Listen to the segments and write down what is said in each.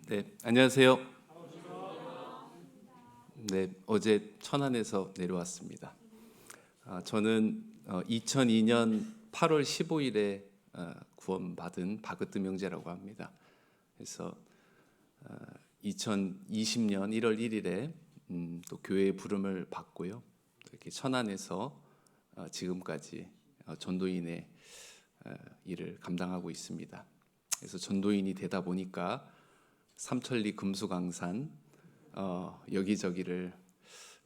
네, 안녕하세요. 네, 어제 천안에서 내려왔습니다. 저는 2002년 8월 15일에 구원받은 박으뜸 형제라고 합니다. 그래서 2020년 1월 1일에 또 교회의 부름을 받고요. 이렇게 천안에서 지금까지 전도인의 일을 감당하고 있습니다. 그래서 전도인이 되다 보니까 삼천리 금수강산 여기저기를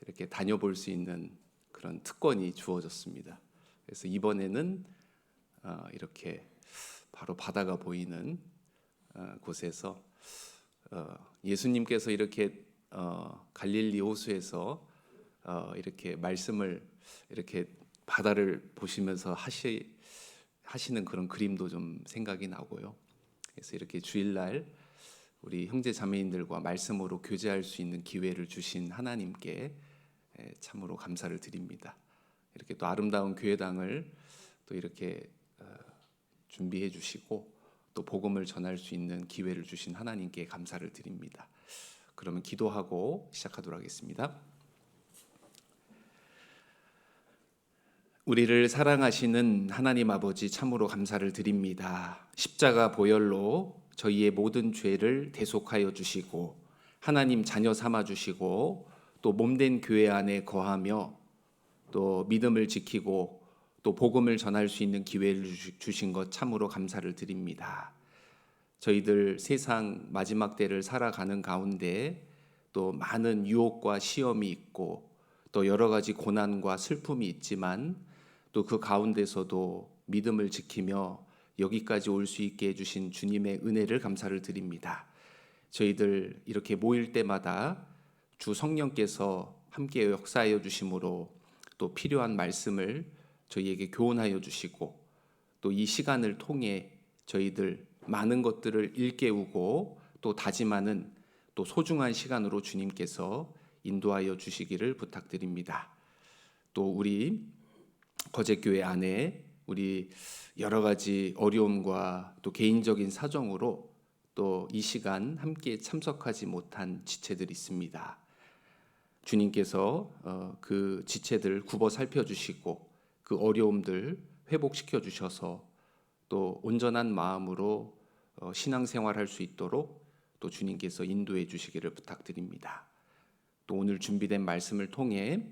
이렇게 다녀볼 수 있는 그런 특권이 주어졌습니다. 그래서 이번에는 이렇게 바로 바다가 보이는 곳에서 예수님께서 이렇게 갈릴리 호수에서 이렇게 말씀을 이렇게 바다를 보시면서 하시는 그런 그림도 좀 생각이 나고요. 그래서 이렇게 주일날 우리 형제 자매인들과 말씀으로 교제할 수 있는 기회를 주신 하나님께 참으로 감사를 드립니다. 이렇게 또 아름다운 교회당을 또 이렇게 준비해 주시고 또 복음을 전할 수 있는 기회를 주신 하나님께 감사를 드립니다. 그러면 기도하고 시작하도록 하겠습니다. 우리를 사랑하시는 하나님 아버지 참으로 감사를 드립니다. 십자가 보혈로 저희의 모든 죄를 대속하여 주시고 하나님 자녀 삼아 주시고 또 몸된 교회 안에 거하며 또 믿음을 지키고 또 복음을 전할 수 있는 기회를 주신 것 참으로 감사를 드립니다. 저희들 세상 마지막 때를 살아가는 가운데 또 많은 유혹과 시험이 있고 또 여러 가지 고난과 슬픔이 있지만 또 그 가운데서도 믿음을 지키며 여기까지 올 수 있게 해주신 주님의 은혜를 감사를 드립니다. 저희들 이렇게 모일 때마다 주 성령께서 함께 역사하여 주심으로 또 필요한 말씀을 저희에게 교훈하여 주시고 또 이 시간을 통해 저희들 많은 것들을 일깨우고 또 다짐하는 또 소중한 시간으로 주님께서 인도하여 주시기를 부탁드립니다. 또 우리 거제교회 안에 우리 여러 가지 어려움과 또 개인적인 사정으로 또 이 시간 함께 참석하지 못한 지체들이 있습니다. 주님께서 그 지체들 굽어 살펴주시고 그 어려움들 회복시켜 주셔서 또 온전한 마음으로 신앙생활할 수 있도록 또 주님께서 인도해 주시기를 부탁드립니다. 또 오늘 준비된 말씀을 통해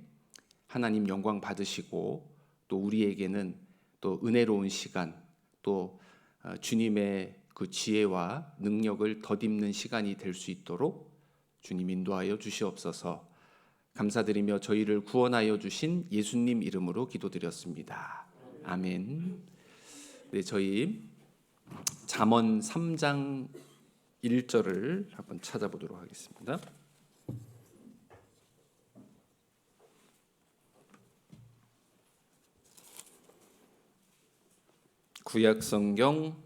하나님 영광 받으시고 또 우리에게는 또 은혜로운 시간 또 주님의 그 지혜와 능력을 덧입는 시간이 될 수 있도록 주님 인도하여 주시옵소서. 감사드리며 저희를 구원하여 주신 예수님 이름으로 기도드렸습니다. 아멘. 네, 저희 잠언 3장 1절을 한번 찾아보도록 하겠습니다. 구약성경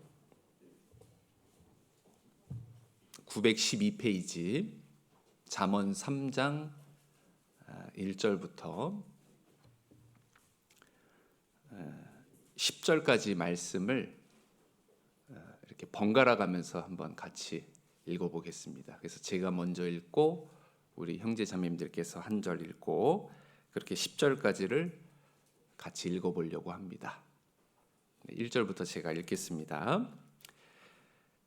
912페이지 잠언 3장 1절부터 10절까지 말씀을 이렇게 번갈아 가면서 한번 같이 읽어보겠습니다. 그래서 제가 먼저 읽고 우리 형제 자매님들께서 한 절 읽고 그렇게 10절까지를 같이 읽어보려고 합니다. 1절부터 제가 읽겠습니다.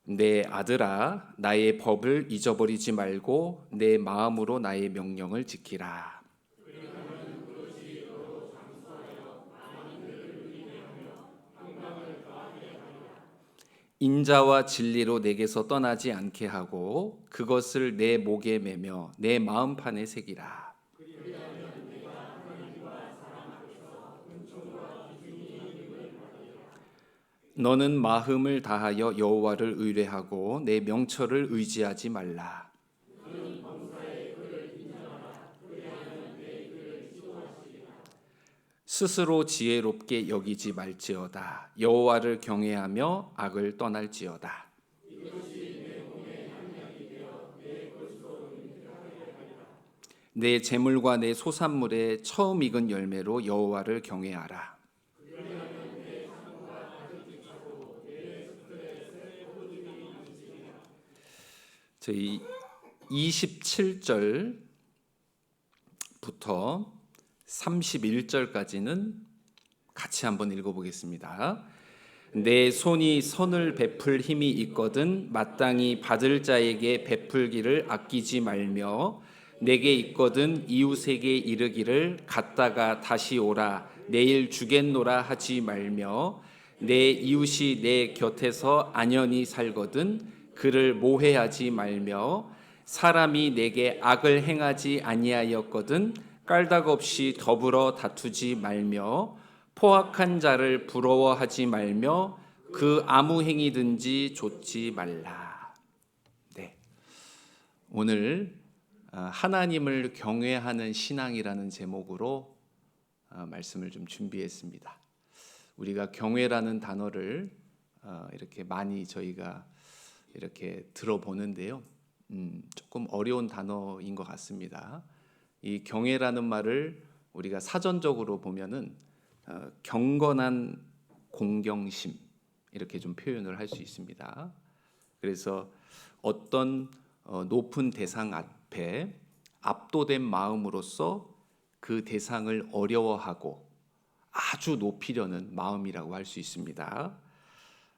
내 아들아, 나의 법을 잊어버리지 말고 내 마음으로 나의 명령을 지키라. 인자와 진리로 내게서 떠나지 않게 하고 그것을 내 목에 매며 내 마음판에 새기라. 너는 마음을 다하여 여호와를 의뢰하고 내 명철을 의지하지 말라. 스스로 지혜롭게 여기지 말지어다. 여호와를 경외하며 악을 떠날지어다. 내 재물과 내 소산물의 처음 익은 열매로 여호와를 경외하라. 저희 27절부터 31절까지는 같이 한번 읽어보겠습니다. 내 손이 선을 베풀 힘이 있거든 마땅히 받을 자에게 베풀기를 아끼지 말며 내게 있거든 이웃에게 이르기를 갔다가 다시 오라 내일 주겠노라 하지 말며 내 이웃이 내 곁에서 안연히 살거든 그를 모해하지 말며 사람이 내게 악을 행하지 아니하였거든 깔닥 없이 더불어 다투지 말며 포악한 자를 부러워하지 말며 그 아무 행위든지 좇지 말라. 네, 오늘 하나님을 경외하는 신앙이라는 제목으로 말씀을 좀 준비했습니다. 우리가 경외라는 단어를 이렇게 많이 저희가 이렇게 들어보는데요. 조금 어려운 단어인 것 같습니다. 이 경외라는 말을 우리가 사전적으로 보면은 경건한 공경심 이렇게 좀 표현을 할 수 있습니다. 그래서 어떤 높은 대상 앞에 압도된 마음으로써 그 대상을 어려워하고 아주 높이려는 마음이라고 할 수 있습니다.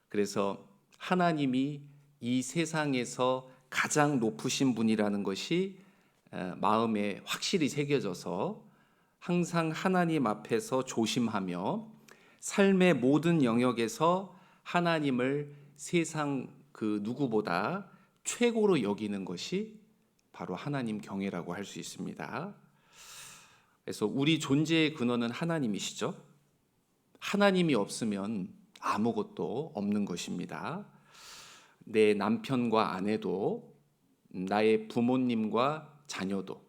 그래서 하나님이 이 세상에서 가장 높으신 분이라는 것이 마음에 확실히 새겨져서 항상 하나님 앞에서 조심하며 삶의 모든 영역에서 하나님을 세상 그 누구보다 최고로 여기는 것이 바로 하나님 경외라고 할 수 있습니다. 그래서 우리 존재의 근원은 하나님이시죠. 하나님이 없으면 아무것도 없는 것입니다. 내 남편과 아내도 나의 부모님과 자녀도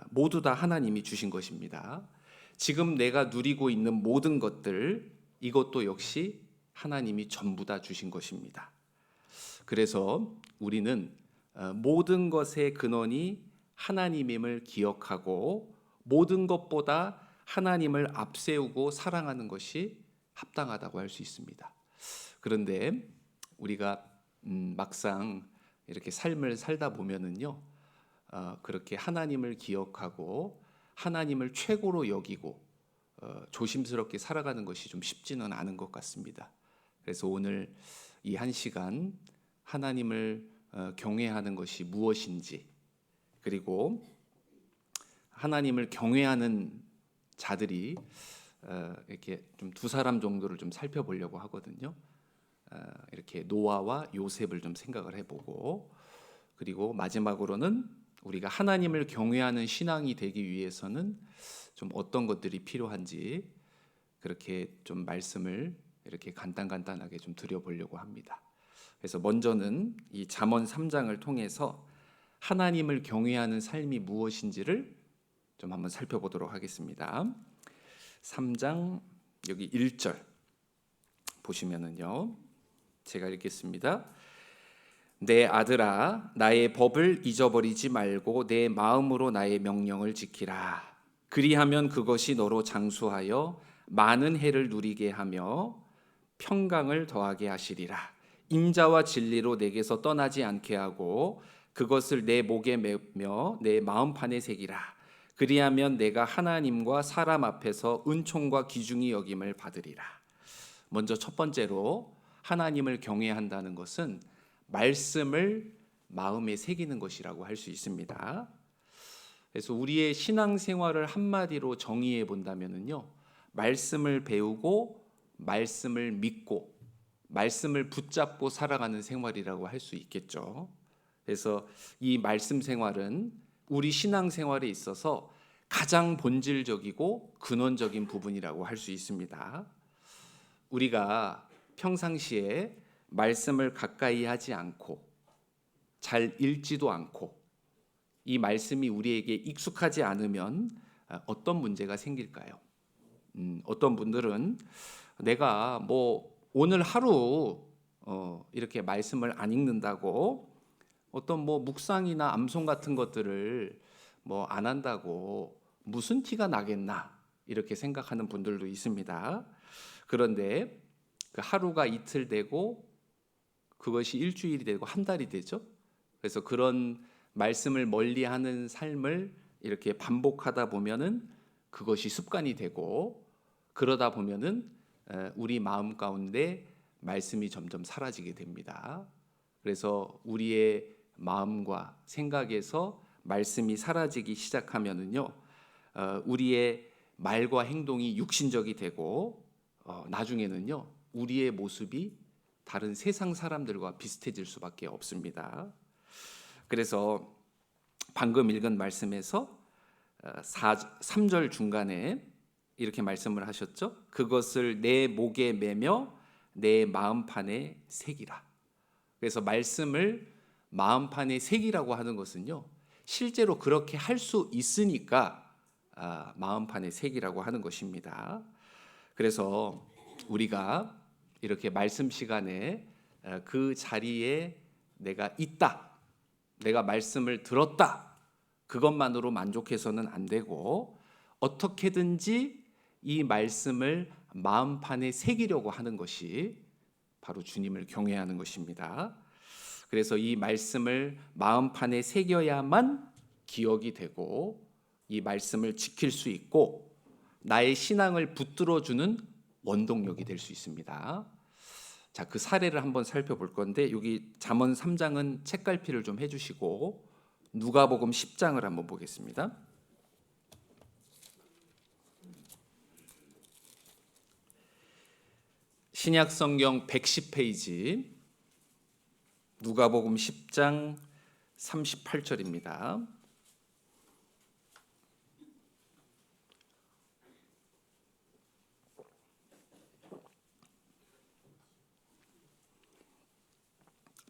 모두 다 하나님이 주신 것입니다. 지금 내가 누리고 있는 모든 것들 이것도 역시 하나님이 전부 다 주신 것입니다. 그래서 우리는 모든 것의 근원이 하나님임을 기억하고 모든 것보다 하나님을 앞세우고 사랑하는 것이 합당하다고 할 수 있습니다. 그런데 우리가 막상 이렇게 삶을 살다 보면은요, 그렇게 하나님을 기억하고 하나님을 최고로 여기고 조심스럽게 살아가는 것이 좀 쉽지는 않은 것 같습니다. 그래서 오늘 이 한 시간 하나님을 경외하는 것이 무엇인지, 그리고 하나님을 경외하는 자들이 이렇게 좀 두 사람 정도를 좀 살펴보려고 하거든요. 이렇게 노아와 요셉을 좀 생각을 해보고, 그리고 마지막으로는 우리가 하나님을 경외하는 신앙이 되기 위해서는 좀 어떤 것들이 필요한지 그렇게 좀 말씀을 이렇게 간단하게 좀 드려보려고 합니다. 그래서 먼저는 이 잠언 3장을 통해서 하나님을 경외하는 삶이 무엇인지를 좀 한번 살펴보도록 하겠습니다. 3장 여기 1절 보시면은요, 제가 읽겠습니다. 내 아들아 나의 법을 잊어버리지 말고 내 마음으로 나의 명령을 지키라. 그리하면 그것이 너로 장수하여 많은 해를 누리게 하며 평강을 더하게 하시리라. 인자와 진리로 내게서 떠나지 않게 하고 그것을 내 목에 매며 내 마음판에 새기라. 그리하면 내가 하나님과 사람 앞에서 은총과 기중이 여김을 받으리라. 먼저 첫 번째로 하나님을 경외한다는 것은 말씀을 마음에 새기는 것이라고 할 수 있습니다. 그래서 우리의 신앙생활을 한마디로 정의해 본다면요, 말씀을 배우고 말씀을 믿고 말씀을 붙잡고 살아가는 생활이라고 할 수 있겠죠. 그래서 이 말씀 생활은 우리 신앙생활에 있어서 가장 본질적이고 근원적인 부분이라고 할 수 있습니다. 우리가 평상시에 말씀을 가까이 하지 않고 잘 읽지도 않고 이 말씀이 우리에게 익숙하지 않으면 어떤 문제가 생길까요? 어떤 분들은 내가 뭐 오늘 하루 이렇게 말씀을 안 읽는다고 어떤 뭐 묵상이나 암송 같은 것들을 뭐 안 한다고 무슨 티가 나겠나 이렇게 생각하는 분들도 있습니다. 그런데 그 하루가 이틀 되고 그것이 일주일이 되고 한 달이 되죠. 그래서 그런 말씀을 멀리하는 삶을 이렇게 반복하다 보면은 그것이 습관이 되고, 그러다 보면은 우리 마음 가운데 말씀이 점점 사라지게 됩니다. 그래서 우리의 마음과 생각에서 말씀이 사라지기 시작하면은요, 우리의 말과 행동이 육신적이 되고, 나중에는요 우리의 모습이 다른 세상 사람들과 비슷해질 수밖에 없습니다. 그래서 방금 읽은 말씀에서 3절 중간에 이렇게 말씀을 하셨죠. 그것을 내 목에 매며 내 마음판에 새기라. 그래서 말씀을 마음판에 새기라고 하는 것은요, 실제로 그렇게 할 수 있으니까 마음판에 새기라고 하는 것입니다. 그래서 우리가 이렇게 말씀 시간에 그 자리에 내가 있다, 내가 말씀을 들었다, 그것만으로 만족해서는 안 되고 어떻게든지 이 말씀을 마음판에 새기려고 하는 것이 바로 주님을 경외하는 것입니다. 그래서 이 말씀을 마음판에 새겨야만 기억이 되고 이 말씀을 지킬 수 있고 나의 신앙을 붙들어주는 원동력이 될 수 있습니다. 자, 그 사례를 한번 살펴볼 건데, 여기 잠언 3장은 책갈피를 좀 해주시고 누가복음 10장을 한번 보겠습니다. 신약성경 110페이지 누가복음 10장 38절입니다.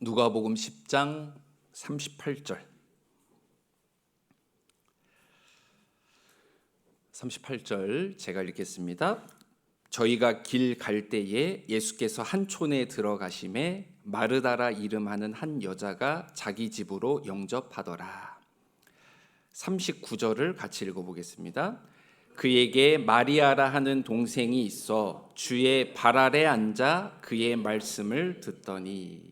누가복음 10장 38절. 38절 제가 읽겠습니다. 저희가 길 갈 때에 예수께서 한 촌에 들어가심에 마르다라 이름하는 한 여자가 자기 집으로 영접하더라. 39절을 같이 읽어보겠습니다. 그에게 마리아라 하는 동생이 있어 주의 발 아래 앉아 그의 말씀을 듣더니.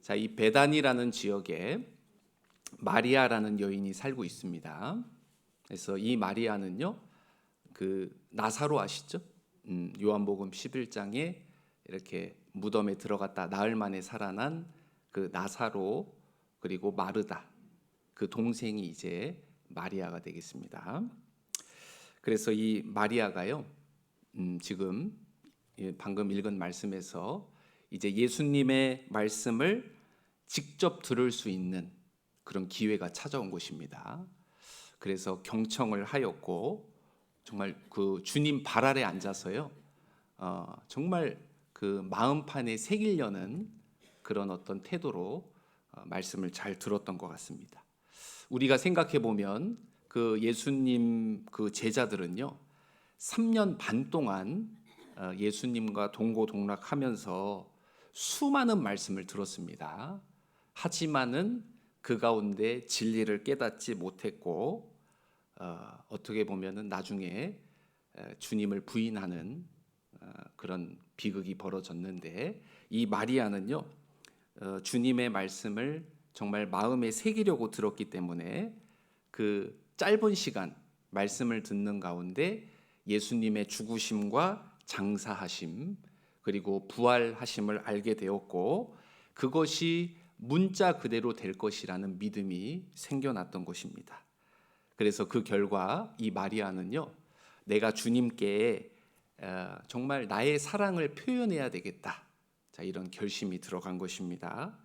자, 이 베단이라는 지역에 마리아라는 여인이 살고 있습니다. 그래서 이 마리아는요, 그 나사로 아시죠? 요한복음 11장에 이렇게 무덤에 들어갔다 나흘 만에 살아난 그 나사로, 그리고 마르다, 그 동생이 이제 마리아가 되겠습니다. 그래서 이 마리아가요, 지금 방금 읽은 말씀에서 이제 예수님의 말씀을 직접 들을 수 있는 그런 기회가 찾아온 것입니다. 그래서 경청을 하였고, 정말 그 주님 발 아래 앉아서요, 정말 그 마음판에 새기려는 그런 어떤 태도로 말씀을 잘 들었던 것 같습니다. 우리가 생각해 보면 그 예수님 그 제자들은요, 3년 반 동안 예수님과 동고동락하면서 수많은 말씀을 들었습니다. 하지만은 그 가운데 진리를 깨닫지 못했고, 어떻게 보면은 나중에 주님을 부인하는 그런 비극이 벌어졌는데, 이 마리아는요, 주님의 말씀을 정말 마음에 새기려고 들었기 때문에 그 짧은 시간 말씀을 듣는 가운데 예수님의 죽으심과 장사하심, 그리고 부활하심을 알게 되었고, 그것이 문자 그대로 될 것이라는 믿음이 생겨났던 것입니다. 그래서 그 결과 이 마리아는요, 내가 주님께 정말 나의 사랑을 표현해야 되겠다, 자, 이런 결심이 들어간 것입니다.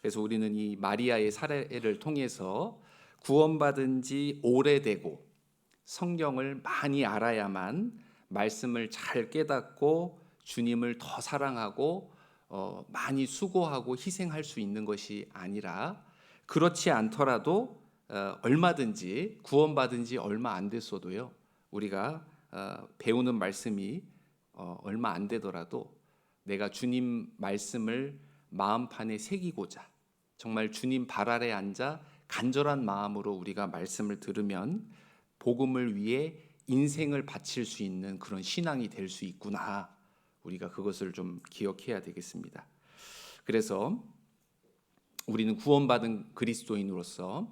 그래서 우리는 이 마리아의 사례를 통해서 구원받은 지 오래되고 성경을 많이 알아야만 말씀을 잘 깨닫고 주님을 더 사랑하고 많이 수고하고 희생할 수 있는 것이 아니라, 그렇지 않더라도 얼마든지 구원받은 지 얼마 안 됐어도요, 우리가 배우는 말씀이 얼마 안 되더라도 내가 주님 말씀을 마음판에 새기고자 정말 주님 발 아래 앉아 간절한 마음으로 우리가 말씀을 들으면 복음을 위해 인생을 바칠 수 있는 그런 신앙이 될 수 있구나, 우리가 그것을 좀 기억해야 되겠습니다. 그래서 우리는 구원받은 그리스도인으로서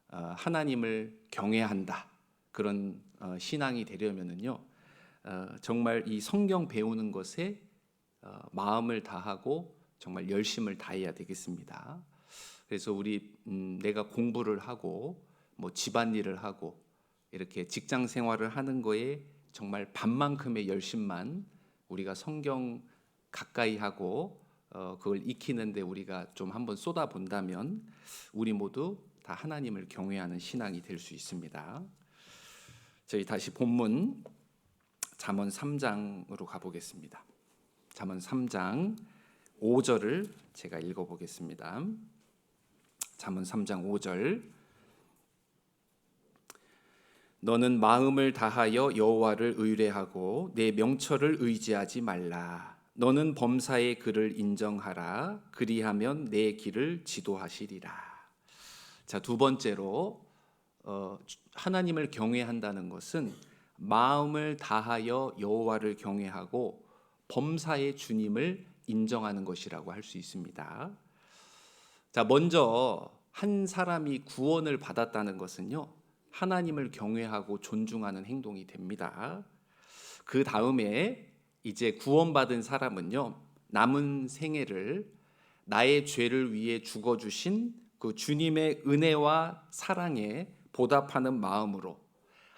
하나님을 경외한다. 그런 신앙이 되려면은요. 정말 이 성경 배우는 것에 마음을 다하고 정말 열심을 다해야 되겠습니다. 그래서 우리 내가 공부를 하고 뭐 집안일을 하고 이렇게 직장 생활을 하는 거에 정말 반만큼의 열심만 우리가 성경 가까이 하고 그걸 익히는데 우리가 좀 한번 쏟아 본다면 우리 모두 다 하나님을 경외하는 신앙이 될 수 있습니다. 저희 다시 본문 잠언 3장으로 가보겠습니다. 잠언 3장 5절을 제가 읽어보겠습니다. 잠언 3장 5절. 너는 마음을 다하여 여호와를 의뢰하고 내 명철을 의지하지 말라. 너는 범사의 그를 인정하라. 그리하면 내 길을 지도하시리라. 자, 두 번째로 하나님을 경외한다는 것은 마음을 다하여 여호와를 경외하고 범사의 주님을 인정하는 것이라고 할 수 있습니다. 자, 먼저 한 사람이 구원을 받았다는 것은요, 하나님을 경외하고 존중하는 행동이 됩니다. 그 다음에 이제 구원받은 사람은요, 남은 생애를 나의 죄를 위해 죽어주신 그 주님의 은혜와 사랑에 보답하는 마음으로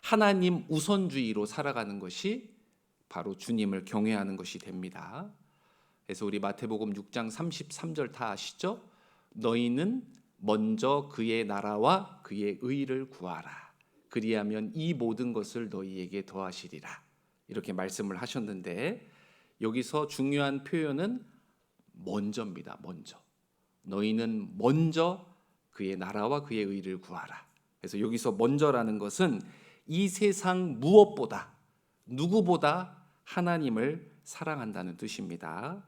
하나님 우선주의로 살아가는 것이 바로 주님을 경외하는 것이 됩니다. 그래서 우리 마태복음 6장 33절 다 아시죠? 너희는 먼저 그의 나라와 그의 의를 구하라. 그리하면 이 모든 것을 너희에게 더하시리라. 이렇게 말씀을 하셨는데 여기서 중요한 표현은 먼저입니다. 먼저. 너희는 먼저 그의 나라와 그의 의를 구하라. 그래서 여기서 먼저라는 것은 이 세상 무엇보다 누구보다 하나님을 사랑한다는 뜻입니다.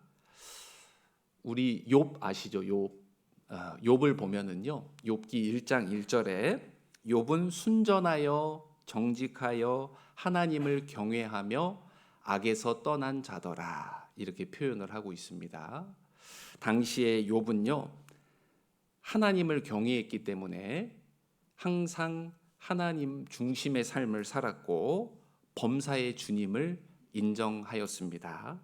우리 욥 아시죠? 욥을 보면은요. 욥기 1장 1절에 욥은 순전하여 정직하여 하나님을 경외하며 악에서 떠난 자더라. 이렇게 표현을 하고 있습니다. 당시에 욥은요. 하나님을 경외했기 때문에 항상 하나님 중심의 삶을 살았고 범사의 주님을 인정하였습니다.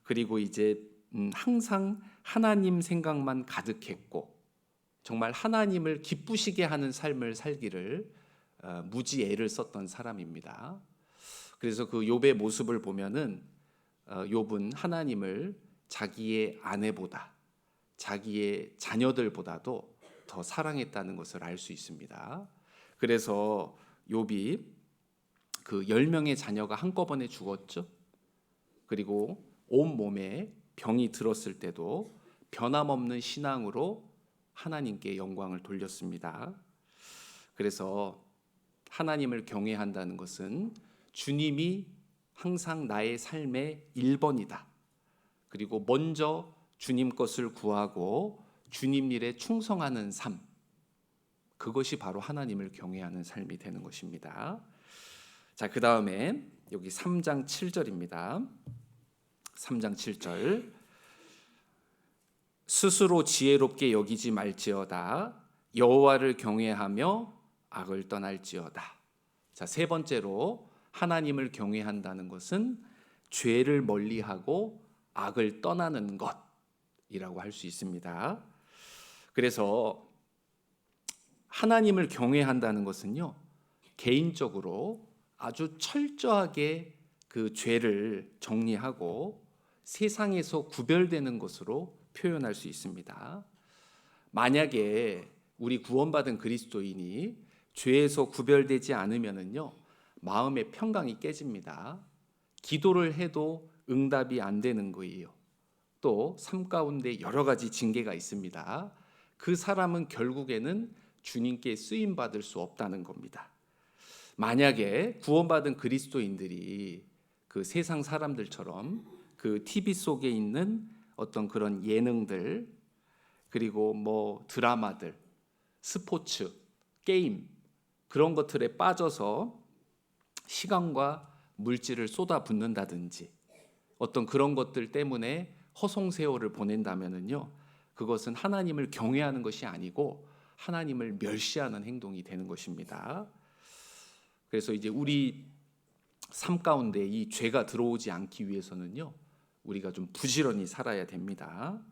그리고 이제 항상 하나님 생각만 가득했고 정말 하나님을 기쁘시게 하는 삶을 살기를 무지 애를 썼던 사람입니다. 그래서 그 욥의 모습을 보면은 욥은 하나님을 자기의 아내보다 자기의 자녀들보다도 더 사랑했다는 것을 알 수 있습니다. 그래서 욥이 그 10명의 자녀가 한꺼번에 죽었죠. 그리고 온 몸에 병이 들었을 때도 변함없는 신앙으로 하나님께 영광을 돌렸습니다. 그래서 하나님을 경외한다는 것은 주님이 항상 나의 삶의 1번이다. 그리고 먼저 주님 것을 구하고 주님 일에 충성하는 삶. 그것이 바로 하나님을 경외하는 삶이 되는 것입니다. 자, 그 다음에 여기 3장 7절입니다. 3장 7절. 스스로 지혜롭게 여기지 말지어다. 여호와를 경외하며 악을 떠날지어다. 자, 세 번째로 하나님을 경외한다는 것은 죄를 멀리하고 악을 떠나는 것이라고 할 수 있습니다. 그래서 하나님을 경외한다는 것은요, 개인적으로 아주 철저하게 그 죄를 정리하고 세상에서 구별되는 것으로 표현할 수 있습니다. 만약에 우리 구원받은 그리스도인이 죄에서 구별되지 않으면은요, 마음의 평강이 깨집니다. 기도를 해도 응답이 안 되는 거예요. 또 삶 가운데 여러 가지 징계가 있습니다. 그 사람은 결국에는 주님께 쓰임 받을 수 없다는 겁니다. 만약에 구원받은 그리스도인들이 그 세상 사람들처럼 그 TV 속에 있는 어떤 그런 예능들, 그리고 뭐 드라마들, 스포츠, 게임 그런 것들에 빠져서 시간과 물질을 쏟아붓는다든지 어떤 그런 것들 때문에 허송세월을 보낸다면은요, 그것은 하나님을 경외하는 것이 아니고 하나님을 멸시하는 행동이 되는 것입니다. 그래서 이제 우리 삶 가운데 이 죄가 들어오지 않기 위해서는요, 우리가 좀 부지런히 살아야 됩니다.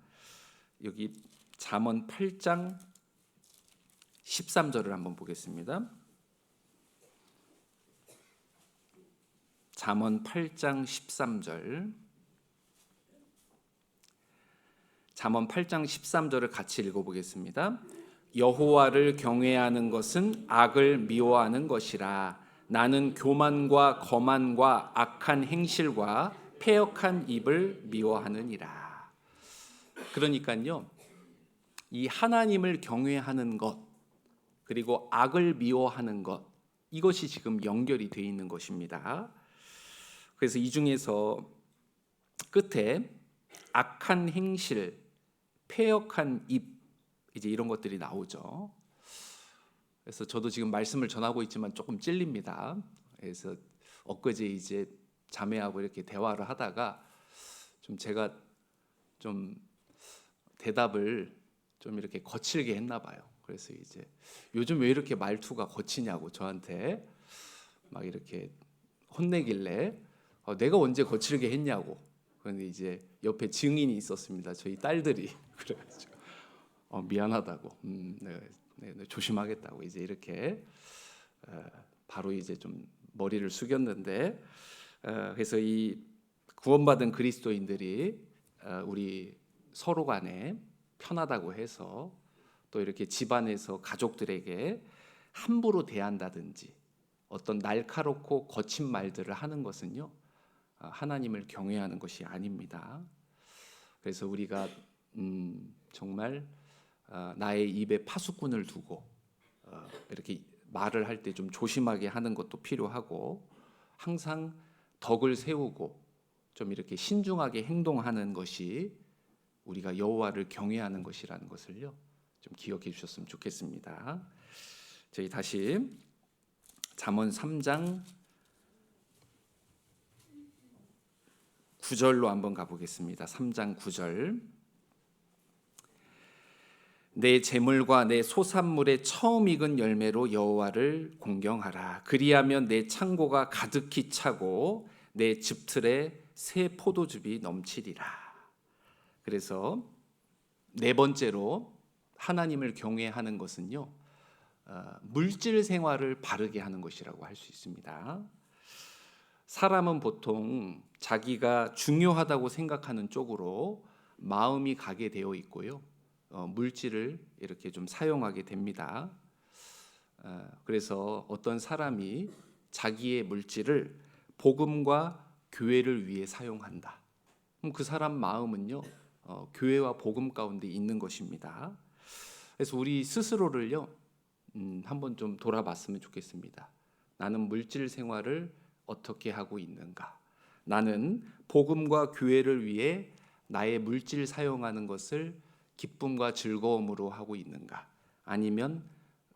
여기 잠언 8장 13절을 한번 보겠습니다. 잠언 8장 13절. 잠언 8장 13절을 같이 읽어보겠습니다. 여호와를 경외하는 것은 악을 미워하는 것이라. 나는 교만과 거만과 악한 행실과 패역한 입을 미워하느니라. 그러니까요, 이 하나님을 경외하는 것 그리고 악을 미워하는 것, 이것이 지금 연결이 되어 있는 것입니다. 그래서 이 중에서 끝에 악한 행실, 패역한 입, 이제 이런 것들이 나오죠. 그래서 저도 지금 말씀을 전하고 있지만 조금 찔립니다. 그래서 엊그제 이제 자매하고 이렇게 대화를 하다가 좀 제가 좀 대답을 좀 이렇게 거칠게 했나 봐요. 그래서 이제 요즘 왜 이렇게 말투가 거치냐고 저한테 막 이렇게 혼내길래 내가 언제 거칠게 했냐고. 그런데 이제 옆에 증인이 있었습니다. 저희 딸들이. 그래가지고 미안하다고, 네, 조심하겠다고 이제 이렇게 바로 이제 좀 머리를 숙였는데, 그래서 이 구원받은 그리스도인들이 우리 서로 간에 편하다고 해서 또 이렇게 집안에서 가족들에게 함부로 대한다든지 어떤 날카롭고 거친 말들을 하는 것은요, 하나님을 경외하는 것이 아닙니다. 그래서 우리가 정말 나의 입에 파수꾼을 두고 이렇게 말을 할 때 좀 조심하게 하는 것도 필요하고, 항상 덕을 세우고 좀 이렇게 신중하게 행동하는 것이 우리가 여호와를 경외하는 것이라는 것을요, 좀 기억해 주셨으면 좋겠습니다. 저희 다시 잠언 3장 9절로 한번 가보겠습니다. 3장 9절. 내 재물과 내 소산물의 처음 익은 열매로 여호와를 공경하라. 그리하면 내 창고가 가득히 차고 내 즙틀에 새 포도즙이 넘치리라. 그래서 네 번째로 하나님을 경외하는 것은요, 물질 생활을 바르게 하는 것이라고 할 수 있습니다. 사람은 보통 자기가 중요하다고 생각하는 쪽으로 마음이 가게 되어 있고요, 물질을 이렇게 좀 사용하게 됩니다. 그래서 어떤 사람이 자기의 물질을 복음과 교회를 위해 사용한다. 그럼 그 사람 마음은요, 교회와 복음 가운데 있는 것입니다. 그래서 우리 스스로를요, 한번 좀 돌아봤으면 좋겠습니다. 나는 물질 생활을 어떻게 하고 있는가? 나는 복음과 교회를 위해 나의 물질 사용하는 것을 기쁨과 즐거움으로 하고 있는가? 아니면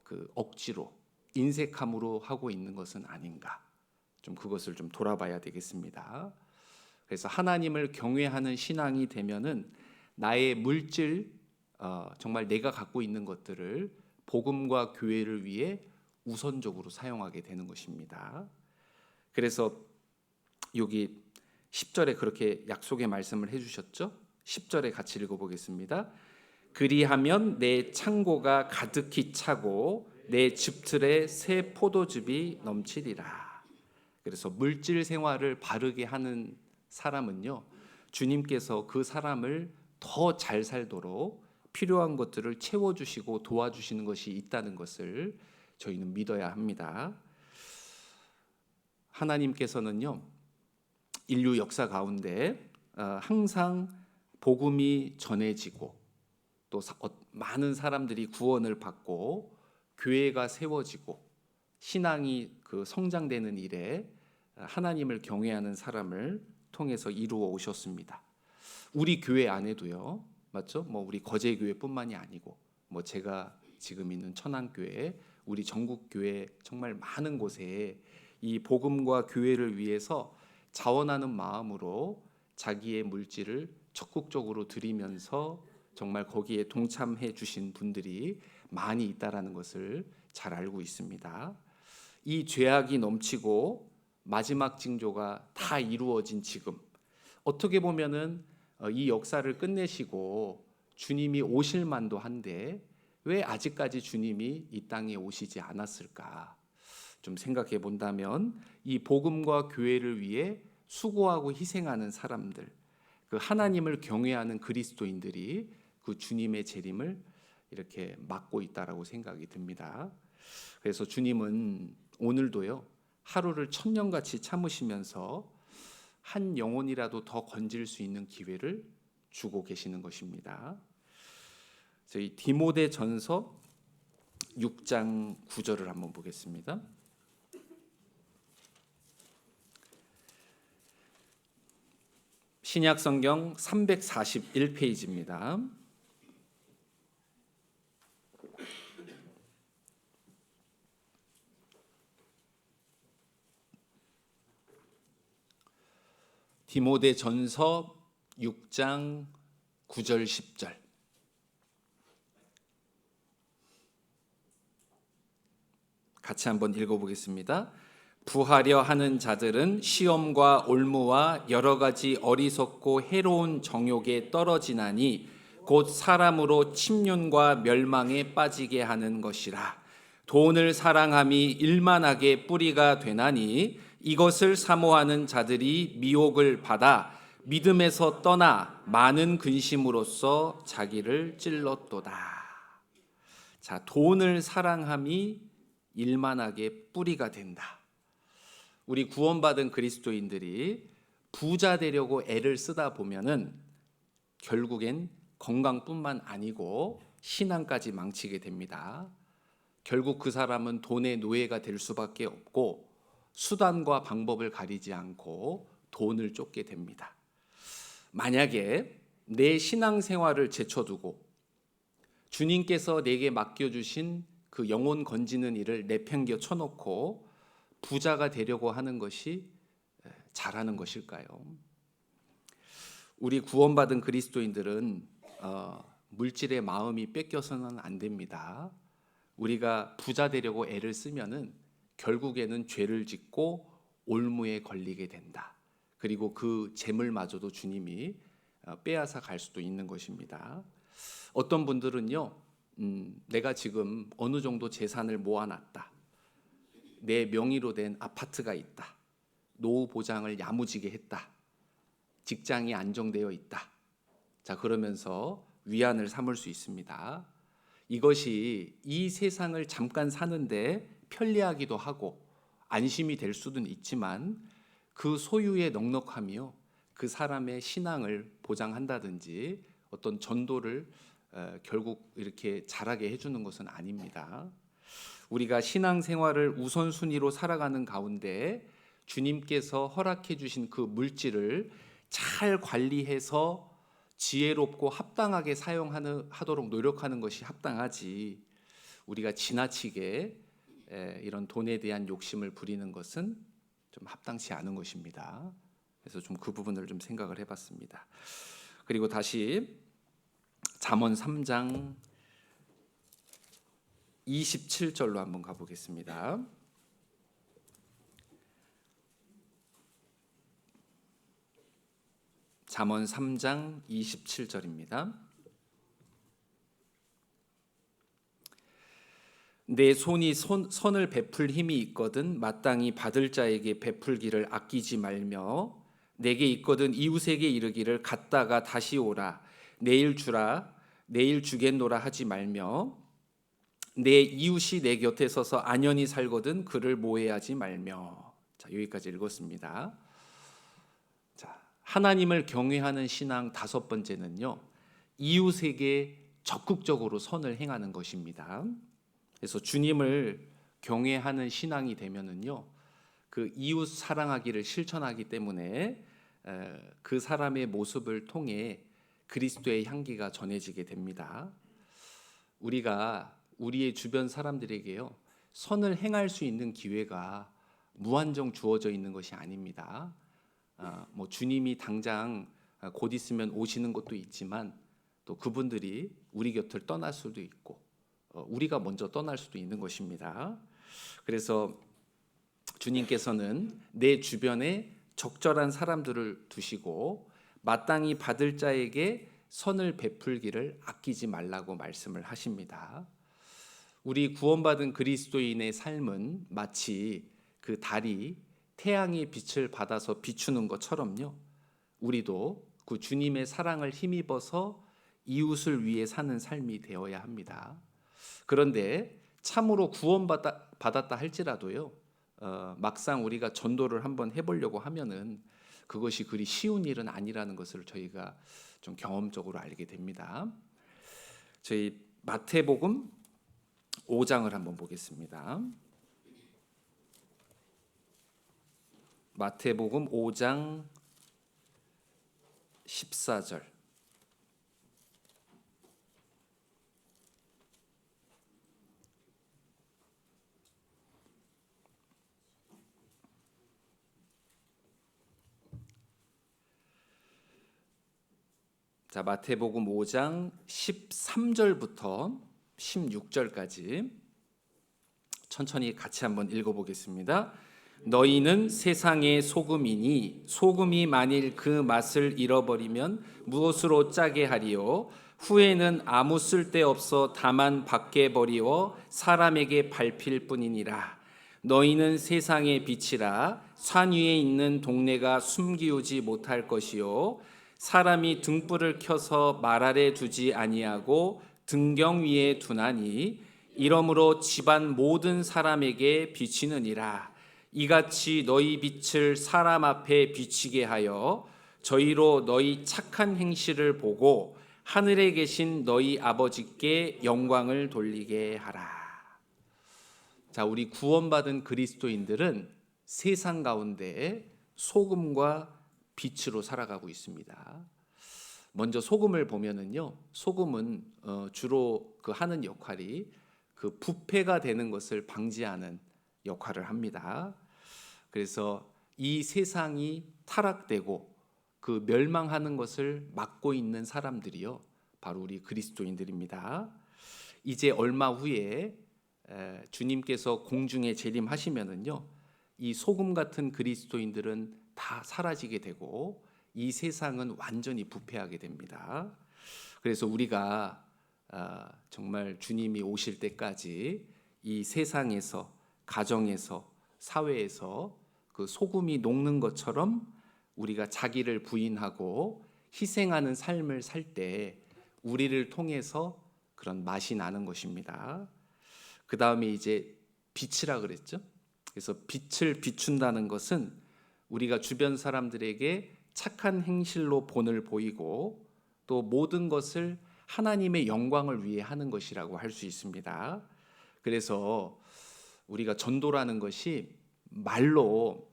그 억지로 인색함으로 하고 있는 것은 아닌가? 좀 그것을 좀 돌아봐야 되겠습니다. 그래서 하나님을 경외하는 신앙이 되면은 나의 물질, 정말 내가 갖고 있는 것들을 복음과 교회를 위해 우선적으로 사용하게 되는 것입니다. 그래서 여기 10절에 그렇게 약속의 말씀을 해주셨죠? 10절에 같이 읽어보겠습니다. 그리하면 내 창고가 가득히 차고 내 즙틀에 새 포도즙이 넘치리라. 그래서 물질 생활을 바르게 하는 사람은요, 주님께서 그 사람을 더 잘 살도록 필요한 것들을 채워주시고 도와주시는 것이 있다는 것을 저희는 믿어야 합니다. 하나님께서는요, 인류 역사 가운데 항상 복음이 전해지고 또 많은 사람들이 구원을 받고 교회가 세워지고 신앙이 그 성장되는 일에 하나님을 경외하는 사람을 통해서 이루어 오셨습니다. 우리 교회 안에도요, 맞죠? 뭐 우리 거제교회뿐만이 아니고 뭐 제가 지금 있는 천안교회, 우리 전국교회 정말 많은 곳에 이 복음과 교회를 위해서 자원하는 마음으로 자기의 물질을 적극적으로 드리면서 정말 거기에 동참해 주신 분들이 많이 있다라는 것을 잘 알고 있습니다. 이 죄악이 넘치고 마지막 징조가 다 이루어진 지금, 어떻게 보면은 이 역사를 끝내시고 주님이 오실 만도 한데 왜 아직까지 주님이 이 땅에 오시지 않았을까? 좀 생각해 본다면 이 복음과 교회를 위해 수고하고 희생하는 사람들, 그 하나님을 경외하는 그리스도인들이 그 주님의 재림을 이렇게 막고 있다라고 생각이 듭니다. 그래서 주님은 오늘도요, 하루를 천년같이 참으시면서 한 영혼이라도 더 건질 수 있는 기회를 주고 계시는 것입니다. 저희 디모데전서 6장 9절을 한번 보겠습니다. 신약성경 341페이지입니다. 디모데전서 6장 9절 10절. 같이 한번 읽어보겠습니다. 부하려 하는 자들은 시험과 올무와 여러 가지 어리석고 해로운 정욕에 떨어지나니 곧 사람으로 침륜과 멸망에 빠지게 하는 것이라. 돈을 사랑함이 일만하게 뿌리가 되나니 이것을 사모하는 자들이 미혹을 받아 믿음에서 떠나 많은 근심으로써 자기를 찔렀도다. 자, 돈을 사랑함이 일만하게 뿌리가 된다. 우리 구원받은 그리스도인들이 부자 되려고 애를 쓰다 보면은 결국엔 건강뿐만 아니고 신앙까지 망치게 됩니다. 결국 그 사람은 돈의 노예가 될 수밖에 없고 수단과 방법을 가리지 않고 돈을 쫓게 됩니다. 만약에 내 신앙생활을 제쳐두고 주님께서 내게 맡겨주신 그 영혼 건지는 일을 내팽겨 쳐놓고 부자가 되려고 하는 것이 잘하는 것일까요? 우리 구원받은 그리스도인들은 물질의 마음이 뺏겨서는 안 됩니다. 우리가 부자 되려고 애를 쓰면은 결국에는 죄를 짓고 올무에 걸리게 된다. 그리고 그 재물마저도 주님이 빼앗아 갈 수도 있는 것입니다. 어떤 분들은요, 내가 지금 어느 정도 재산을 모아놨다. 내 명의로 된 아파트가 있다. 노후 보장을 야무지게 했다. 직장이 안정되어 있다. 자, 그러면서 위안을 삼을 수 있습니다. 이것이 이 세상을 잠깐 사는데 편리하기도 하고 안심이 될 수는 있지만 그 소유의 넉넉함이요, 그 사람의 신앙을 보장한다든지 어떤 전도를 결국 이렇게 잘하게 해주는 것은 아닙니다. 우리가 신앙생활을 우선순위로 살아가는 가운데 주님께서 허락해 주신 그 물질을 잘 관리해서 지혜롭고 합당하게 사용하도록 노력하는 것이 합당하지, 우리가 지나치게 이런 돈에 대한 욕심을 부리는 것은 좀 합당치 않은 것입니다. 그래서 좀 그 부분을 좀 생각을 해봤습니다. 그리고 다시 잠언 3장 27절로 한번 가보겠습니다. 잠언 3장 27절입니다. 내 손이 선을 베풀 힘이 있거든 마땅히 받을 자에게 베풀기를 아끼지 말며 내게 있거든 이웃에게 이르기를 갔다가 다시 오라 내일 주라 내일 주겠노라 하지 말며 내 이웃이 내 곁에 서서 안연히 살거든 그를 모해하지 말며. 자, 여기까지 읽었습니다. 자, 하나님을 경외하는 신앙 다섯 번째는요, 이웃에게 적극적으로 선을 행하는 것입니다. 그래서 주님을 경외하는 신앙이 되면은요, 그 이웃 사랑하기를 실천하기 때문에 그 사람의 모습을 통해 그리스도의 향기가 전해지게 됩니다. 우리가 우리의 주변 사람들에게요, 선을 행할 수 있는 기회가 무한정 주어져 있는 것이 아닙니다. 뭐 주님이 당장 곧 있으면 오시는 것도 있지만 또 그분들이 우리 곁을 떠날 수도 있고 우리가 먼저 떠날 수도 있는 것입니다. 그래서 주님께서는 내 주변에 적절한 사람들을 두시고 마땅히 받을 자에게 선을 베풀기를 아끼지 말라고 말씀을 하십니다. 우리 구원받은 그리스도인의 삶은 마치 그 달이 태양의 빛을 받아서 비추는 것처럼요. 우리도 그 주님의 사랑을 힘입어서 이웃을 위해 사는 삶이 되어야 합니다. 그런데 참으로 구원받았다 할지라도요. 막상 우리가 전도를 한번 해보려고 하면은 그것이 그리 쉬운 일은 아니라는 것을 저희가 좀 경험적으로 알게 됩니다. 저희 마태복음 5장을 한번 보겠습니다. 마태복음 5장 14절. 자, 마태복음 5장 13절부터 16절까지 천천히 같이 한번 읽어보겠습니다. 너희는 세상의 소금이니 소금이 만일 그 맛을 잃어버리면 무엇으로 짜게 하리요? 후에는 아무 쓸데없어 다만 밖에 버리워 사람에게 밟힐 뿐이니라. 너희는 세상의 빛이라. 산 위에 있는 동네가 숨기우지 못할 것이요 사람이 등불을 켜서 말 아래 두지 아니하고 등경 위에 두나니 이러므로 집안 모든 사람에게 비치느니라. 이같이 너희 빛을 사람 앞에 비치게 하여 저희로 너희 착한 행실을 보고 하늘에 계신 너희 아버지께 영광을 돌리게 하라. 자, 우리 구원받은 그리스도인들은 세상 가운데 소금과 빛으로 살아가고 있습니다. 먼저 소금을 보면은요, 소금은 주로 그 하는 역할이 그 부패가 되는 것을 방지하는 역할을 합니다. 그래서 이 세상이 타락되고 그 멸망하는 것을 막고 있는 사람들이요, 바로 우리 그리스도인들입니다. 이제 얼마 후에 주님께서 공중에 재림하시면은요, 이 소금 같은 그리스도인들은 다 사라지게 되고 이 세상은 완전히 부패하게 됩니다. 그래서 우리가 정말 주님이 오실 때까지 이 세상에서, 가정에서, 사회에서 그 소금이 녹는 것처럼 우리가 자기를 부인하고 희생하는 삶을 살 때 우리를 통해서 그런 맛이 나는 것입니다. 그 다음에 이제 빛이라 그랬죠. 그래서 빛을 비춘다는 것은 우리가 주변 사람들에게 착한 행실로 본을 보이고 또 모든 것을 하나님의 영광을 위해 하는 것이라고 할 수 있습니다. 그래서 우리가 전도라는 것이 말로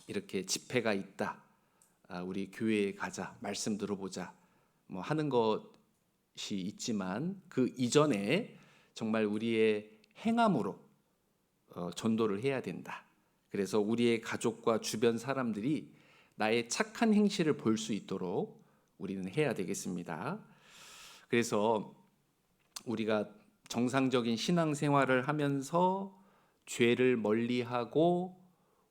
이렇게 집회가 있다, 우리 교회에 가자, 말씀 들어보자 뭐 하는 것이 있지만 그 이전에 정말 우리의 행함으로 전도를 해야 된다. 그래서 우리의 가족과 주변 사람들이 나의 착한 행실을 볼 수 있도록 우리는 해야 되겠습니다. 그래서 우리가 정상적인 신앙생활을 하면서 죄를 멀리하고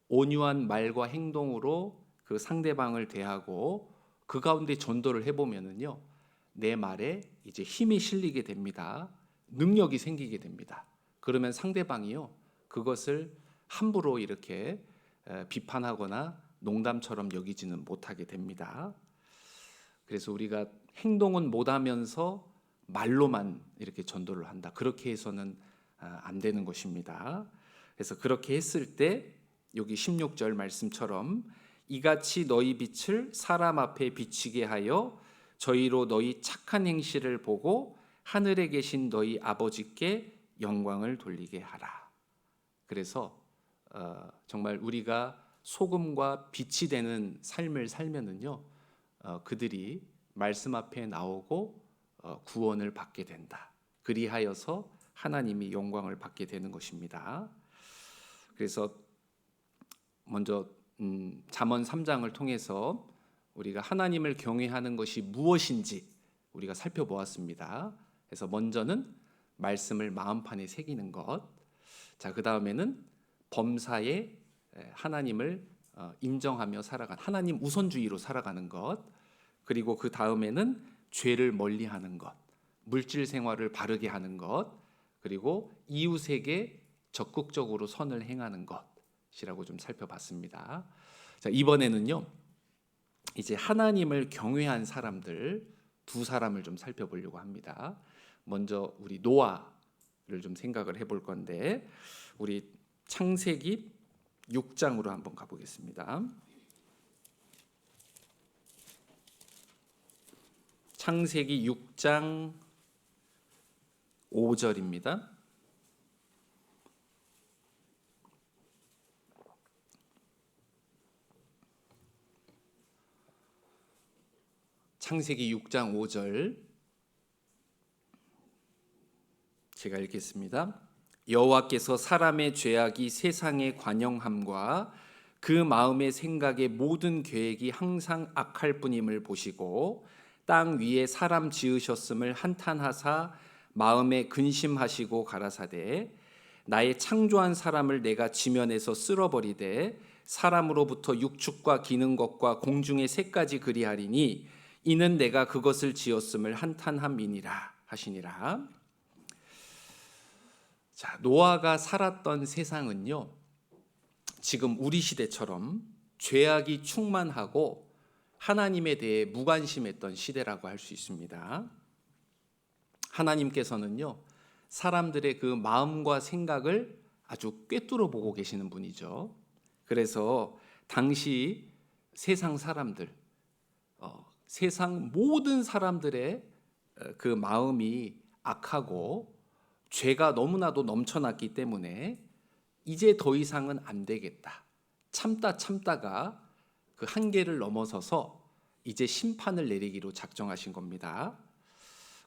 온유한 말과 행동으로 그 상대방을 대하고 그 가운데 전도를 해보면은요, 내 말에 이제 힘이 실리게 됩니다. 능력이 생기게 됩니다. 그러면 상대방이요, 그것을 함부로 이렇게 비판하거나 농담처럼 여기지는 못하게 됩니다. 그래서 우리가 행동은 못하면서 말로만 이렇게 전도를 한다, 그렇게 해서는 안 되는 것입니다. 그래서 그렇게 했을 때 여기 16절 말씀처럼 이같이 너희 빛을 사람 앞에 비치게 하여 저희로 너희 착한 행실을 보고 하늘에 계신 너희 아버지께 영광을 돌리게 하라. 그래서 정말 우리가 소금과 빛이 되는 삶을 살면은요, 그들이 말씀 앞에 나오고 구원을 받게 된다. 그리하여서 하나님이 영광을 받게 되는 것입니다. 그래서 먼저 잠언 3장을 통해서 우리가 하나님을 경외하는 것이 무엇인지 우리가 살펴보았습니다. 그래서 먼저는 말씀을 마음판에 새기는 것, 자, 그 다음에는 범사에 하나님을 인정하며 살아가는, 하나님 우선주의로 살아가는 것, 그리고 그 다음에는 죄를 멀리하는 것, 물질 생활을 바르게 하는 것, 그리고 이웃에게 적극적으로 선을 행하는 것이라고 좀 살펴봤습니다. 자, 이번에는요, 이제 하나님을 경외한 사람들 두 사람을 좀 살펴보려고 합니다. 먼저 우리 노아를 좀 생각을 해볼 건데, 우리 창세기 6장으로 한번 가보겠습니다. 창세기 6장 5절입니다. 창세기 6장 5절 제가 읽겠습니다. 여호와께서 사람의 죄악이 세상에 관영함과 그 마음의 생각의 모든 계획이 항상 악할 뿐임을 보시고 땅 위에 사람 지으셨음을 한탄하사 마음에 근심하시고 가라사대 나의 창조한 사람을 내가 지면에서 쓸어버리되 사람으로부터 육축과 기는 것과 공중의 새까지 그리하리니 이는 내가 그것을 지었음을 한탄함이니라 하시니라. 자, 노아가 살았던 세상은요, 지금 우리 시대처럼 죄악이 충만하고 하나님에 대해 무관심했던 시대라고 할 수 있습니다. 하나님께서는요, 사람들의 그 마음과 생각을 아주 꿰뚫어 보고 계시는 분이죠. 그래서 당시 세상 사람들, 세상 모든 사람들의 그 마음이 악하고 죄가 너무나도 넘쳐났기 때문에 이제 더 이상은 안 되겠다. 참다가 그 한계를 넘어서서 이제 심판을 내리기로 작정하신 겁니다.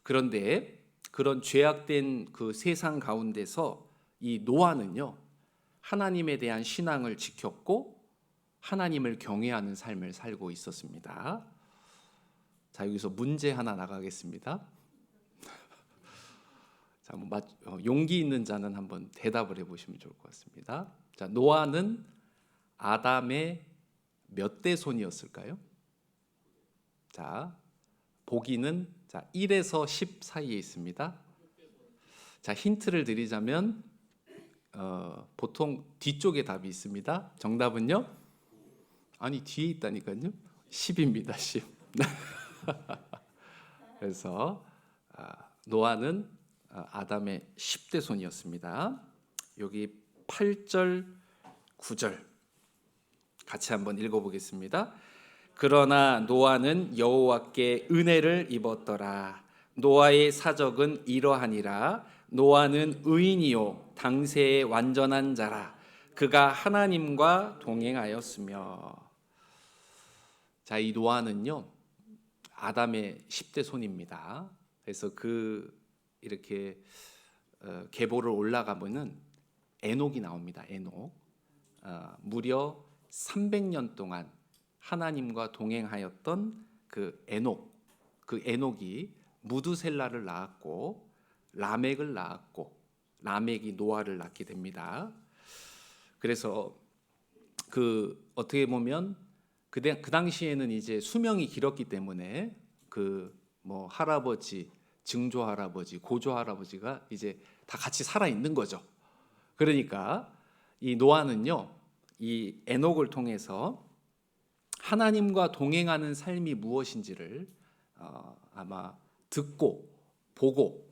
그런데 그런 죄악된 그 세상 가운데서 이 노아는요, 하나님에 대한 신앙을 지켰고 하나님을 경외하는 삶을 살고 있었습니다. 자, 여기서 문제 하나 나가겠습니다. 자, 용기 있는 자는 한번 대답을 해보시면 좋을 것 같습니다. 자, 노아는 아담의 몇 대 손이었을까요? 자, 보기는 1에서 10 사이에 있습니다. 자, 힌트를 드리자면 보통 뒤쪽에 답이 있습니다. 정답은요? 아니, 뒤에 있다니까요. 10입니다. 10. 그래서 노아는 아담의 10대 손이었습니다. 여기 8절, 9절 같이 한번 읽어보겠습니다. 그러나 노아는 여호와께 은혜를 입었더라. 노아의 사적은 이러하니라. 노아는 의인이요 당세의 완전한 자라. 그가 하나님과 동행하였으며. 자, 이 노아는요, 아담의 10대 손입니다. 그래서 이렇게 계보를 올라가면은 에녹이 나옵니다. 에녹. 무려 300년 동안 하나님과 동행하였던 그 에녹이 무두셀라를 낳았고 라멕을 낳았고 라멕이 노아를 낳게 됩니다. 그래서 어떻게 보면 그 당시에는 이제 수명이 길었기 때문에 할아버지, 증조 할아버지, 고조 할아버지가 이제 다 같이 살아 있는 거죠. 그러니까 이 노아는요, 이 에녹을 통해서 하나님과 동행하는 삶이 무엇인지를 아마 듣고 보고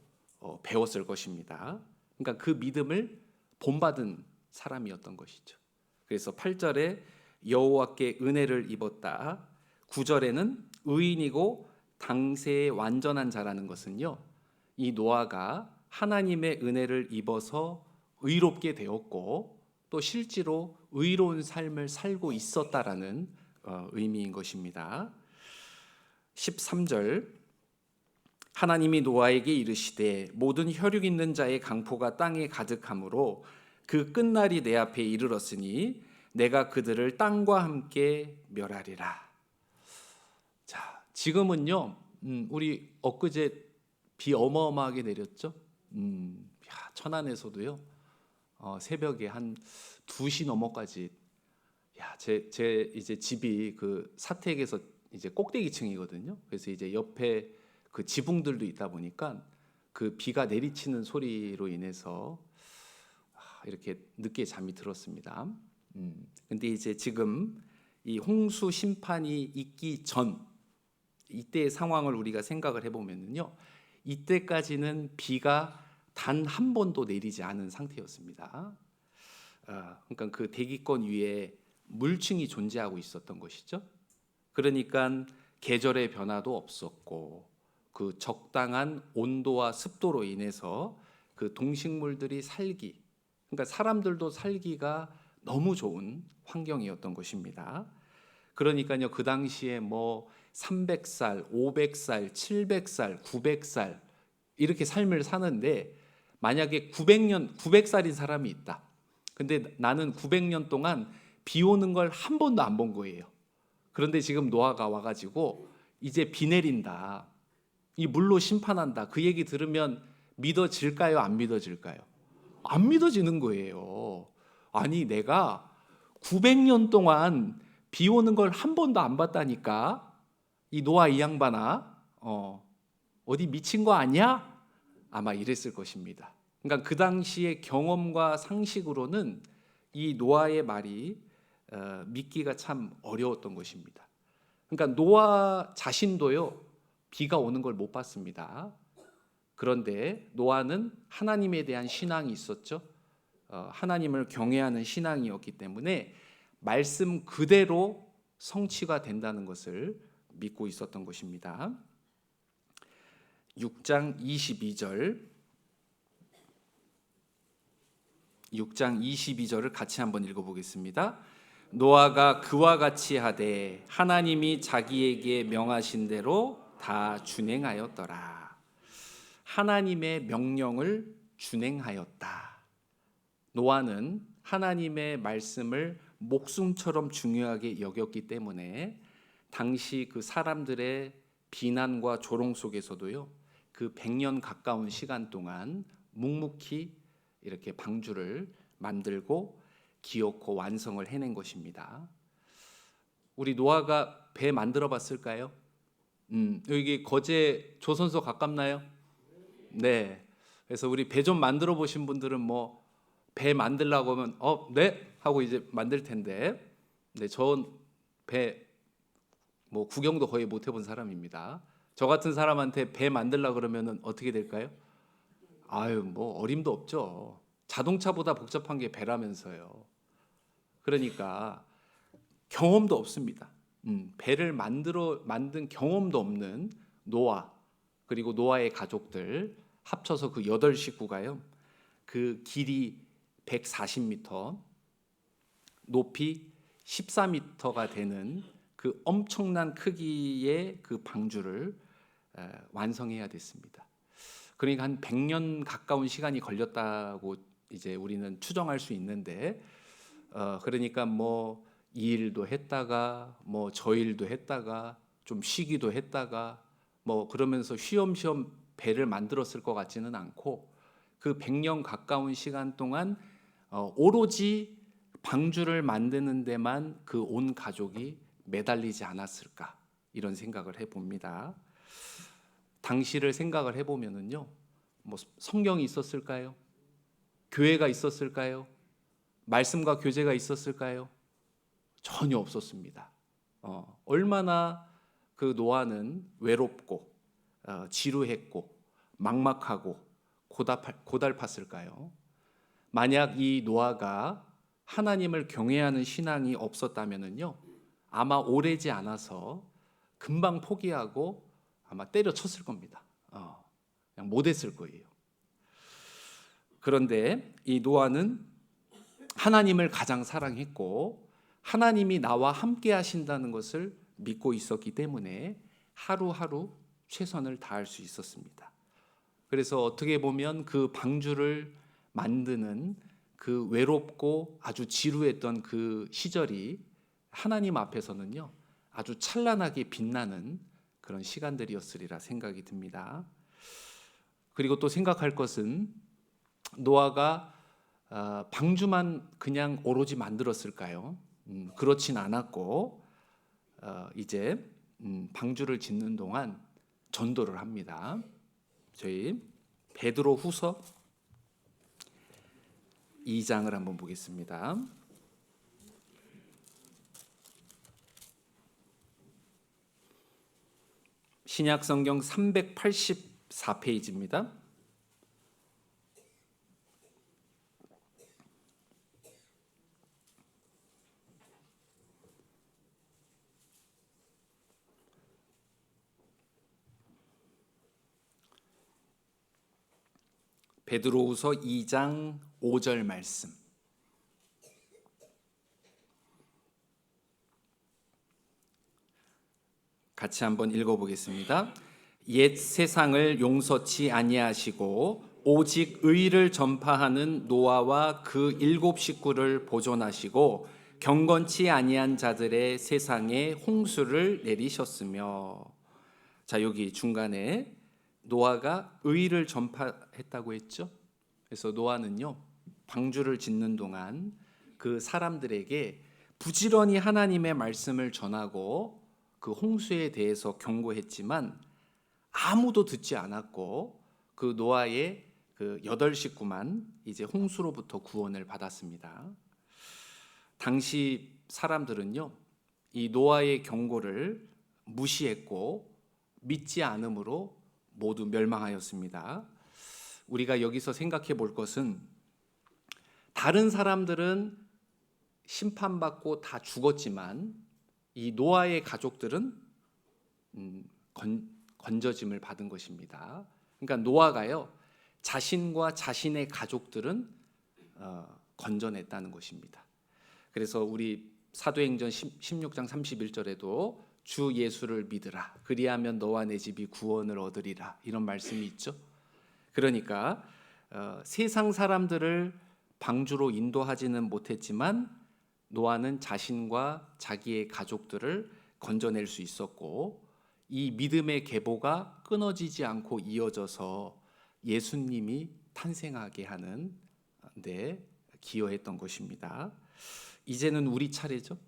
배웠을 것입니다. 그러니까 그 믿음을 본받은 사람이었던 것이죠. 그래서 8절에 여호와께 은혜를 입었다. 9절에는 의인이고 당세의 완전한 자라는 것은요, 이 노아가 하나님의 은혜를 입어서 의롭게 되었고 또 실제로 의로운 삶을 살고 있었다라는 의미인 것입니다. 13절 하나님이 노아에게 이르시되 모든 혈육 있는 자의 강포가 땅에 가득하므로 그 끝날이 내 앞에 이르렀으니 내가 그들을 땅과 함께 멸하리라. 자, 지금은요, 우리 엊그제 비 어마어마하게 내렸죠. 천안에서도요. 새벽에 한 2시 넘어까지. 제 이제 집이 그 사택에서 이제 꼭대기층이거든요. 그래서 이제 옆에 그 지붕들도 있다 보니까 그 비가 내리치는 소리로 인해서 이렇게 늦게 잠이 들었습니다. 근데 이제 지금 이 홍수 심판이 있기 전 이때의 상황을 우리가 생각을 해보면요, 이때까지는 비가 단 한 번도 내리지 않은 상태였습니다. 그러니까 그 대기권 위에 물층이 존재하고 있었던 것이죠. 그러니까 계절의 변화도 없었고 그 적당한 온도와 습도로 인해서 그 동식물들이 살기, 그러니까 사람들도 살기가 너무 좋은 환경이었던 것입니다. 그러니까요, 그 당시에 뭐 300살, 500살, 700살, 900살 이렇게 삶을 사는데, 만약에 900살인 사람이 있다. 근데 나는 900년 동안 비 오는 걸 한 번도 안 본 거예요. 그런데 지금 노아가 와가지고 이제 비 내린다, 이 물로 심판한다, 그 얘기 들으면 믿어질까요? 안 믿어질까요? 안 믿어지는 거예요. 아니, 내가 900년 동안 비 오는 걸 한 번도 안 봤다니까. 이 노아 이 양반아, 어디 미친 거 아니야? 아마 이랬을 것입니다. 그러니까 그 당시의 경험과 상식으로는 이 노아의 말이 믿기가 참 어려웠던 것입니다. 그러니까 노아 자신도요, 비가 오는 걸 못 봤습니다. 그런데 노아는 하나님에 대한 신앙이 있었죠. 하나님을 경외하는 신앙이었기 때문에 말씀 그대로 성취가 된다는 것을 믿고 있었던 것입니다. 6장 22절을 같이 한번 읽어보겠습니다. 노아가 그와 같이 하되 하나님이 자기에게 명하신 대로 다 준행하였더라. 하나님의 명령을 준행하였다. 노아는 하나님의 말씀을 목숨처럼 중요하게 여겼기 때문에 당시 그 사람들의 비난과 조롱 속에서도요, 그 100년 가까운 시간 동안 묵묵히 이렇게 방주를 만들고 기어코 완성을 해낸 것입니다. 우리 노아가 배 만들어 봤을까요? 여기 거제 조선소 가깝나요? 네. 그래서 우리 배 좀 만들어 보신 분들은 뭐 배 만들라고 하면 네 하고 이제 만들 텐데, 네, 전 배 뭐 구경도 거의 못 해본 사람입니다. 저 같은 사람한테 배 만들라 그러면은 어떻게 될까요? 아유, 뭐 어림도 없죠. 자동차보다 복잡한 게 배라면서요. 그러니까 경험도 없습니다. 배를 만든 경험도 없는 노아, 그리고 노아의 가족들 합쳐서 그 8식구가요, 그 길이 140m, 높이 14m가 되는 그 엄청난 크기의 그 방주를 완성해야 됐습니다. 그러니까 한 100년 가까운 시간이 걸렸다고 이제 우리는 추정할 수 있는데, 그러니까 뭐 이 일도 했다가 뭐 저 일도 했다가 좀 쉬기도 했다가 뭐 그러면서 쉬엄쉬엄 배를 만들었을 것 같지는 않고, 그 100년 가까운 시간 동안 오로지 방주를 만드는 데만 그 온 가족이 매달리지 않았을까, 이런 생각을 해봅니다. 당시를 생각을 해보면은요, 뭐 성경이 있었을까요? 교회가 있었을까요? 말씀과 교제가 있었을까요? 전혀 없었습니다. 얼마나 그 노아는 외롭고 지루했고 막막하고 고달팠을까요? 만약 이 노아가 하나님을 경외하는 신앙이 없었다면은요, 아마 오래지 않아서 금방 포기하고 아마 때려쳤을 겁니다. 그냥 못했을 거예요. 그런데 이 노아는 하나님을 가장 사랑했고 하나님이 나와 함께 하신다는 것을 믿고 있었기 때문에 하루하루 최선을 다할 수 있었습니다. 그래서 어떻게 보면 그 방주를 만드는 그 외롭고 아주 지루했던 그 시절이 하나님 앞에서는요, 아주 찬란하게 빛나는 그런 시간들이었으리라 생각이 듭니다. 그리고 또 생각할 것은 노아가 방주만 그냥 오로지 만들었을까요? 그렇진 않았고 이제 방주를 짓는 동안 전도를 합니다. 저희 베드로후서 2장을 한번 보겠습니다. 신약성경 384페이지입니다. 베드로후서 2장 5절 말씀. 같이 한번 읽어보겠습니다. 옛 세상을 용서치 아니하시고 오직 의를 전파하는 노아와 그 7 식구를 보존하시고 경건치 아니한 자들의 세상에 홍수를 내리셨으며. 자, 여기 중간에 노아가 의를 전파했다고 했죠. 그래서 노아는요, 방주를 짓는 동안 그 사람들에게 부지런히 하나님의 말씀을 전하고 그 홍수에 대해서 경고했지만 아무도 듣지 않았고 그 노아의 그 8 식구만 이제 홍수로부터 구원을 받았습니다. 당시 사람들은요, 이 노아의 경고를 무시했고 믿지 않음으로 모두 멸망하였습니다. 우리가 여기서 생각해 볼 것은 다른 사람들은 심판받고 다 죽었지만 이 노아의 가족들은 건져짐을 받은 것입니다. 그러니까 노아가요, 자신과 자신의 가족들은 건져냈다는 것입니다. 그래서 우리 사도행전 16장 31절에도 주 예수를 믿으라 그리하면 너와 내 집이 구원을 얻으리라 이런 말씀이 있죠. 그러니까 세상 사람들을 방주로 인도하지는 못했지만 노아는 자신과 자기의 가족들을 건져낼 수 있었고 이 믿음의 계보가 끊어지지 않고 이어져서 예수님이 탄생하게 하는 데 기여했던 것입니다. 이제는 우리 차례죠.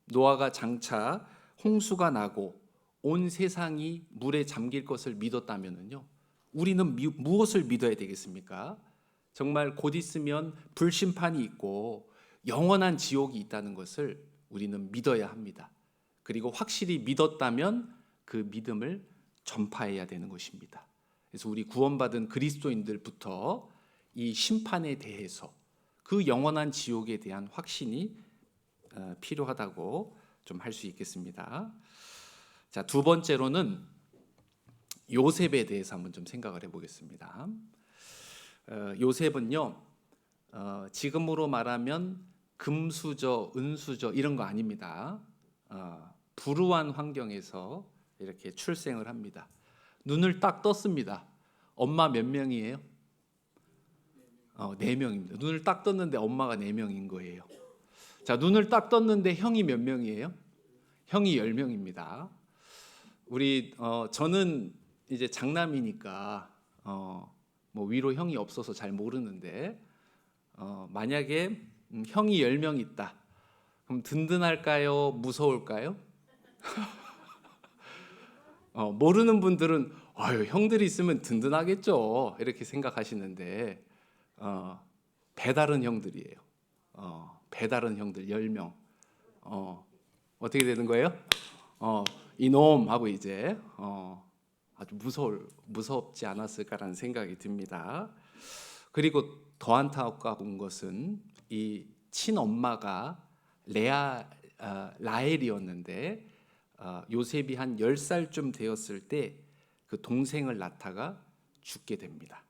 노아가 장차 홍수가 나고 온 세상이 물에 잠길 것을 믿었다면요, 우리는 무엇을 믿어야 되겠습니까? 정말 곧 있으면 불심판이 있고 영원한 지옥이 있다는 것을 우리는 믿어야 합니다. 그리고 확실히 믿었다면 그 믿음을 전파해야 되는 것입니다. 그래서 우리 구원받은 그리스도인들부터 이 심판에 대해서 그 영원한 지옥에 대한 확신이 필요하다고 좀 할 수 있겠습니다. 자, 두 번째로는 요셉에 대해서 한번 좀 생각을 해보겠습니다. 요셉은요, 지금으로 말하면 금수저, 은수저 이런 거 아닙니다. 불우한 환경에서 이렇게 출생을 합니다. 눈을 딱 떴습니다. 엄마 몇 명이에요? 4명입니다. 눈을 딱 떴는데 엄마가 4명인 거예요. 자, 눈을 딱 떴는데 형이 몇 명이에요? 형이 10명입니다. 저는 이제 장남이니까 뭐 위로 형이 없어서 잘 모르는데 만약에 형이 10명 있다. 그럼 든든할까요? 무서울까요? 모르는 분들은 아유, 형들이 있으면 든든하겠죠. 이렇게 생각하시는데 배다른 형들이에요. 배다른 형들 10명. 어떻게 되는 거예요? 이놈 하고 이제 아주 무섭지 않았을까라는 생각이 듭니다. 그리고 더 안타까운 것은 이 친엄마가 라헬이었는데 요셉이 한 10살쯤 되었을 때 그 동생을 낳다가 죽게 됩니다.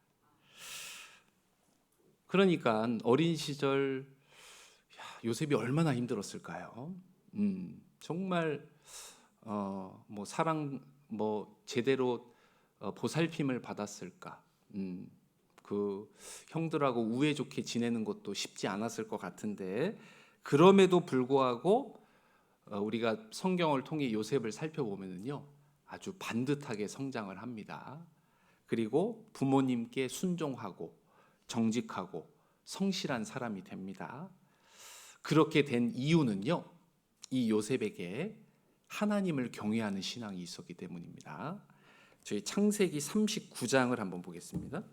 그러니까 어린 시절 요셉이 얼마나 힘들었을까요? 정말 뭐 사랑 제대로 보살핌을 받았을까? 그 형들하고 우애 좋게 지내는 것도 쉽지 않았을 것 같은데 그럼에도 불구하고 우리가 성경을 통해 요셉을 살펴보면은요, 아주 반듯하게 성장을 합니다. 그리고 부모님께 순종하고 정직하고 성실한 사람이 됩니다. 그렇게 된 이유는요, 이 요셉에게 하나님을 경외하는 신앙이 있었기 때문입니다. 저희 창세기 39장을 한번 보겠습니다.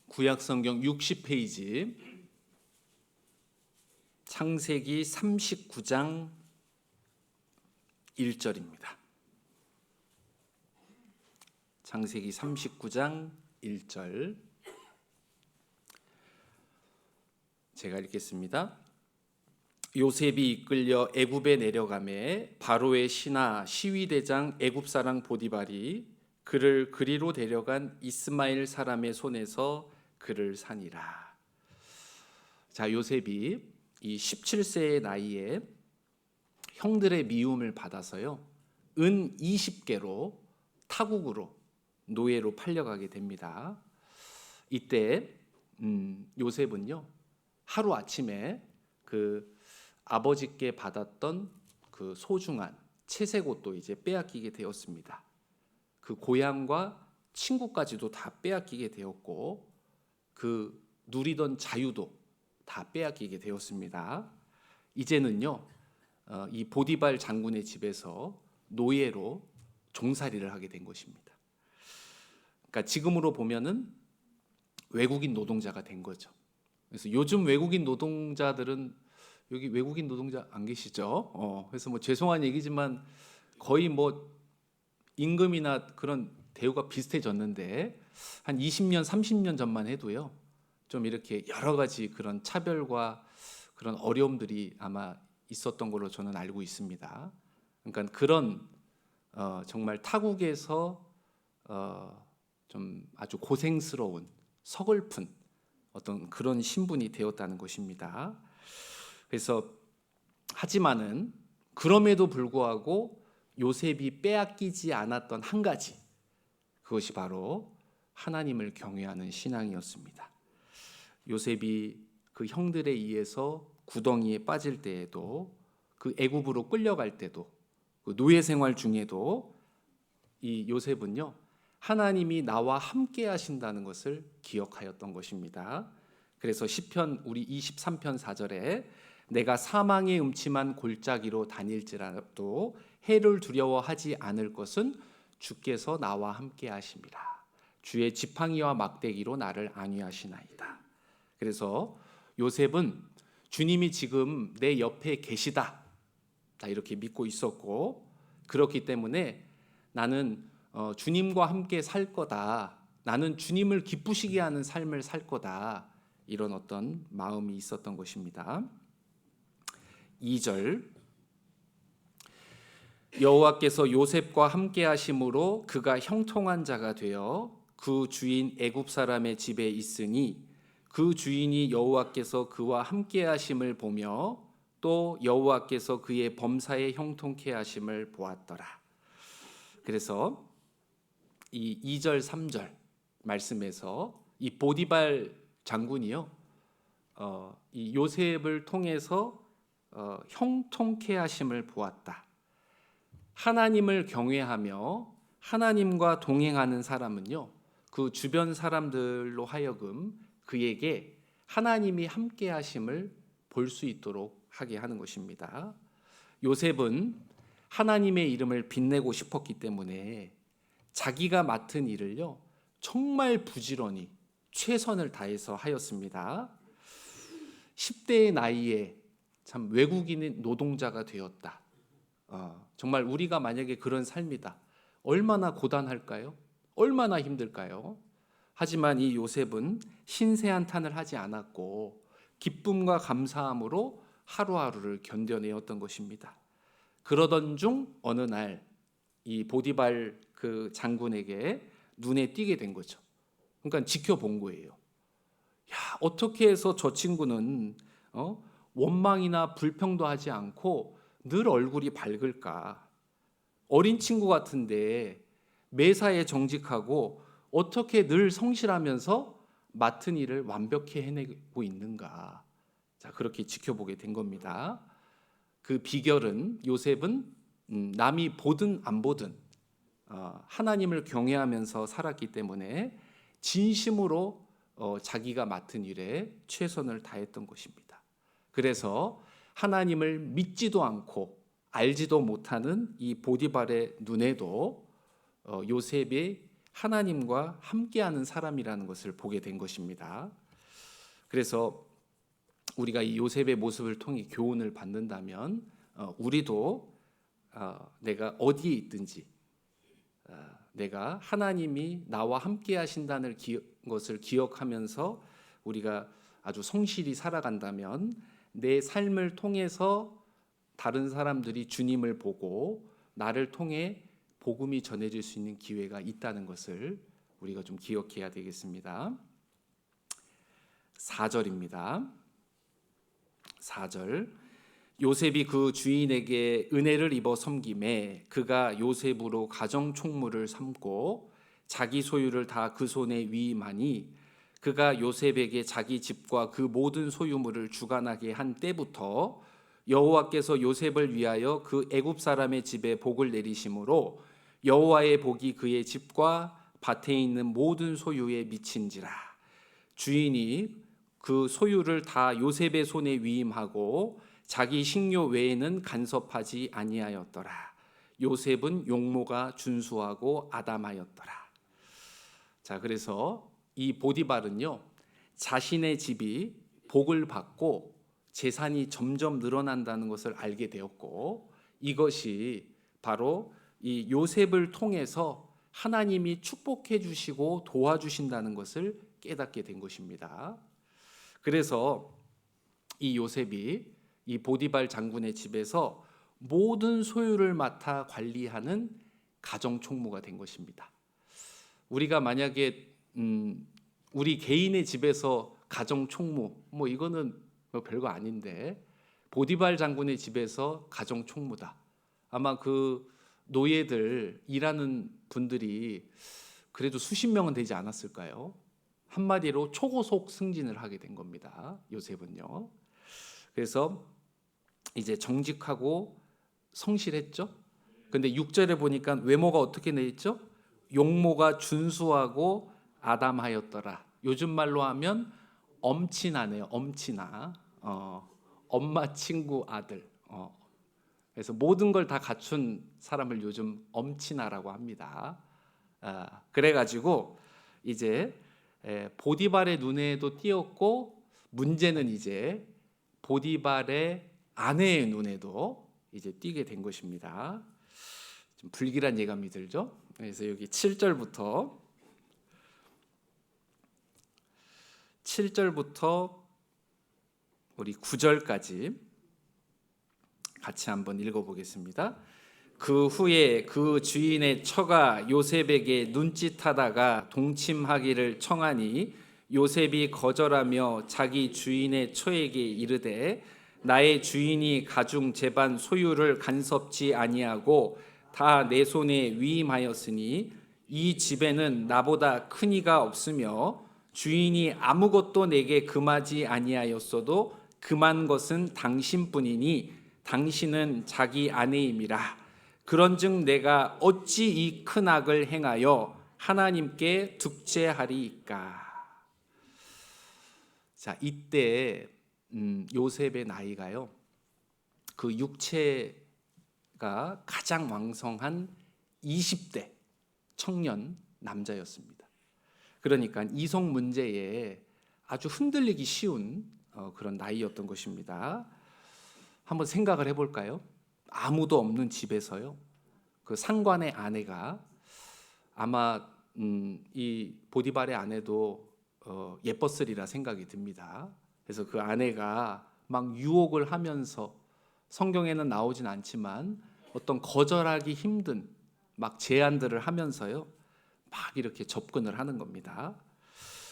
구약성경 60페이지 창세기 39장 1절입니다. 창세기 39장 1절 제가 읽겠습니다. 요셉이 이끌려 애굽에 내려가매 바로의 신하 시위대장 애굽 사람 보디발이 그를 그리로 데려간 이스마엘 사람의 손에서 그를 사니라. 자, 요셉이 이 17세의 나이에 형들의 미움을 받아서요, 은 20개로 타국으로 노예로 팔려가게 됩니다. 이때 요셉은요, 하루 아침에 그 아버지께 받았던 그 소중한 채색 옷도 이제 빼앗기게 되었습니다. 그 고향과 친구까지도 다 빼앗기게 되었고, 그 누리던 자유도 다 빼앗기게 되었습니다. 이제는요, 이 보디발 장군의 집에서 노예로 종살이를 하게 된 것입니다. 그러니까 지금으로 보면은 외국인 노동자가 된 거죠. 그래서 요즘 외국인 노동자들은, 여기 외국인 노동자 안 계시죠? 그래서 뭐 죄송한 얘기지만 거의 뭐 임금이나 그런 대우가 비슷해졌는데, 한 20년, 30년 전만 해도요, 좀 이렇게 여러 가지 그런 차별과 그런 어려움들이 아마 있었던 걸로 저는 알고 있습니다. 그러니까 그런 정말 타국에서 좀 아주 고생스러운 서글픈 어떤 그런 신분이 되었다는 것입니다. 그래서 하지만은 그럼에도 불구하고 요셉이 빼앗기지 않았던 한 가지, 그것이 바로 하나님을 경외하는 신앙이었습니다. 요셉이 그 형들에 의해서 구덩이에 빠질 때에도, 그 애굽으로 끌려갈 때도, 그 노예 생활 중에도 이 요셉은요, 하나님이 나와 함께 하신다는 것을 기억하였던 것입니다. 그래서 시편 우리 23편 4절에 내가 사망의 음침한 골짜기로 다닐지라도 해를 두려워하지 않을 것은 주께서 나와 함께 하심이라. 주의 지팡이와 막대기로 나를 안위하시나이다. 그래서 요셉은 주님이 지금 내 옆에 계시다, 이렇게 믿고 있었고, 그렇기 때문에 나는 주님과 함께 살 거다, 나는 주님을 기쁘시게 하는 삶을 살 거다, 이런 어떤 마음이 있었던 것입니다. 2절 여호와께서 요셉과 함께 하심으로 그가 형통한 자가 되어 그 주인 애굽 사람의 집에 있으니 그 주인이 여호와께서 그와 함께 하심을 보며 또 여호와께서 그의 범사에 형통케 하심을 보았더라. 그래서 이 2절 3절 말씀에서 이 보디발 장군이요, 이 요셉을 통해서 형통케 하심을 보았다. 하나님을 경외하며 하나님과 동행하는 사람은요, 그 주변 사람들로 하여금 그에게 하나님이 함께 하심을 볼 수 있도록 하게 하는 것입니다. 요셉은 하나님의 이름을 빛내고 싶었기 때문에 자기가 맡은 일을요, 정말 부지런히 최선을 다해서 하였습니다. 10대의 나이에 참 외국인 노동자가 되었다. 정말 우리가 만약에 그런 삶이다, 얼마나 고단할까요? 얼마나 힘들까요? 하지만 이 요셉은 신세한탄을 하지 않았고 기쁨과 감사함으로 하루하루를 견뎌내었던 것입니다. 그러던 중 어느 날 이 보디발 그 장군에게 눈에 띄게 된 거죠. 그러니까 지켜본 거예요. 야, 어떻게 해서 저 친구는 원망이나 불평도 하지 않고 늘 얼굴이 밝을까? 어린 친구 같은데 매사에 정직하고 어떻게 늘 성실하면서 맡은 일을 완벽히 해내고 있는가? 자, 그렇게 지켜보게 된 겁니다. 그 비결은 요셉은 남이 보든 안 보든 하나님을 경외하면서 살았기 때문에 진심으로 자기가 맡은 일에 최선을 다했던 것입니다. 그래서 하나님을 믿지도 않고 알지도 못하는 이 보디발의 눈에도 요셉이 하나님과 함께하는 사람이라는 것을 보게 된 것입니다. 그래서 우리가 이 요셉의 모습을 통해 교훈을 받는다면 우리도 내가 어디에 있든지 내가 하나님이 나와 함께 하신다는 것을 기억하면서 우리가 아주 성실히 살아간다면 내 삶을 통해서 다른 사람들이 주님을 보고 나를 통해 복음이 전해질 수 있는 기회가 있다는 것을 우리가 좀 기억해야 되겠습니다. 4절입니다. 4절 요셉이 그 주인에게 은혜를 입어 섬김에 그가 요셉으로 가정 총무를 삼고 자기 소유를 다 그 손에 위임하니 그가 요셉에게 자기 집과 그 모든 소유물을 주관하게 한 때부터 여호와께서 요셉을 위하여 그 애굽 사람의 집에 복을 내리심으로 여호와의 복이 그의 집과 밭에 있는 모든 소유에 미친지라. 주인이 그 소유를 다 요셉의 손에 위임하고 자기 식료 외에는 간섭하지 아니하였더라. 요셉은 용모가 준수하고 아담하였더라. 자, 그래서 이 보디발은요, 자신의 집이 복을 받고 재산이 점점 늘어난다는 것을 알게 되었고, 이것이 바로 이 요셉을 통해서 하나님이 축복해 주시고 도와주신다는 것을 깨닫게 된 것입니다. 그래서 이 요셉이 이 보디발 장군의 집에서 모든 소유를 맡아 관리하는 가정 총무가 된 것입니다. 우리가 만약에 우리 개인의 집에서 가정 총무 이거는 별거 아닌데 보디발 장군의 집에서 가정 총무다. 아마 그 노예들 일하는 분들이 그래도 수십 명은 되지 않았을까요? 한마디로 초고속 승진을 하게 된 겁니다. 요셉은요. 그래서 이제 정직하고 성실했죠. 근데 6절에 보니까 외모가 어떻게 돼 있죠? 용모가 준수하고 아담하였더라. 요즘 말로 하면 엄친아네요. 엄친아. 엄마 친구 아들. 그래서 모든 걸 다 갖춘 사람을 요즘 엄친아라고 합니다. 그래가지고 이제 보디발의 눈에도 띄었고 문제는 이제 보디발의 아내의 눈에도 이제 띄게 된 것입니다. 좀 불길한 예감이 들죠. 그래서 여기 7절부터 우리 9절까지 같이 한번 읽어보겠습니다. 그 후에 그 주인의 처가 요셉에게 눈짓하다가 동침하기를 청하니 요셉이 거절하며 자기 주인의 처에게 이르되 나의 주인이 가중 제반 소유를 간섭지 아니하고 다 내 손에 위임하였으니 이 집에는 나보다 큰 이가 없으며 주인이 아무것도 내게 금하지 아니하였어도 금한 것은 당신뿐이니 당신은 자기 아내임이라. 그런즉 내가 어찌 이 큰 악을 행하여 하나님께 득죄하리이까. 자, 이때 요셉의 나이가요, 그 육체가 가장 왕성한 20대 청년 남자였습니다. 그러니까 이성 문제에 아주 흔들리기 쉬운 그런 나이였던 것입니다. 한번 생각을 해볼까요? 아무도 없는 집에서요, 그 상관의 아내가 아마 이 보디발의 아내도 예뻤으리라 생각이 듭니다. 그래서 그 아내가 막 유혹을 하면서 성경에는 나오진 않지만 어떤 거절하기 힘든 막 제안들을 하면서요, 막 이렇게 접근을 하는 겁니다.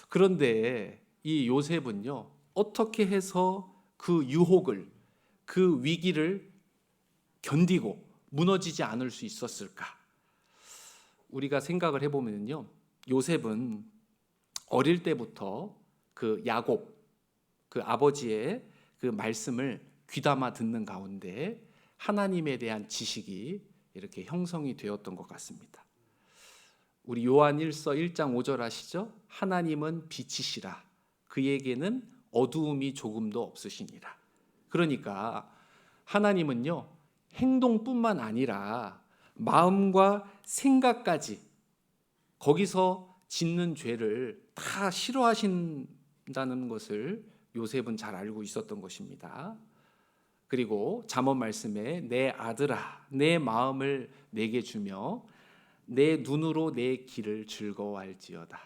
그런데 이 요셉은요, 어떻게 해서 그 유혹을, 그 위기를 견디고 무너지지 않을 수 있었을까? 우리가 생각을 해보면요, 요셉은 어릴 때부터 그 야곱, 그 아버지의 그 말씀을 귀담아 듣는 가운데 하나님에 대한 지식이 이렇게 형성이 되었던 것 같습니다. 우리 요한 1서 1장 5절 아시죠? 하나님은 빛이시라. 그에게는 어두움이 조금도 없으시니라. 그러니까 하나님은요, 행동뿐만 아니라 마음과 생각까지 거기서 짓는 죄를 다 싫어하신다는 것을 요셉은 잘 알고 있었던 것입니다. 그리고 잠언 말씀에 내 아들아 내 마음을 내게 주며 내 눈으로 내 길을 즐거워할지어다.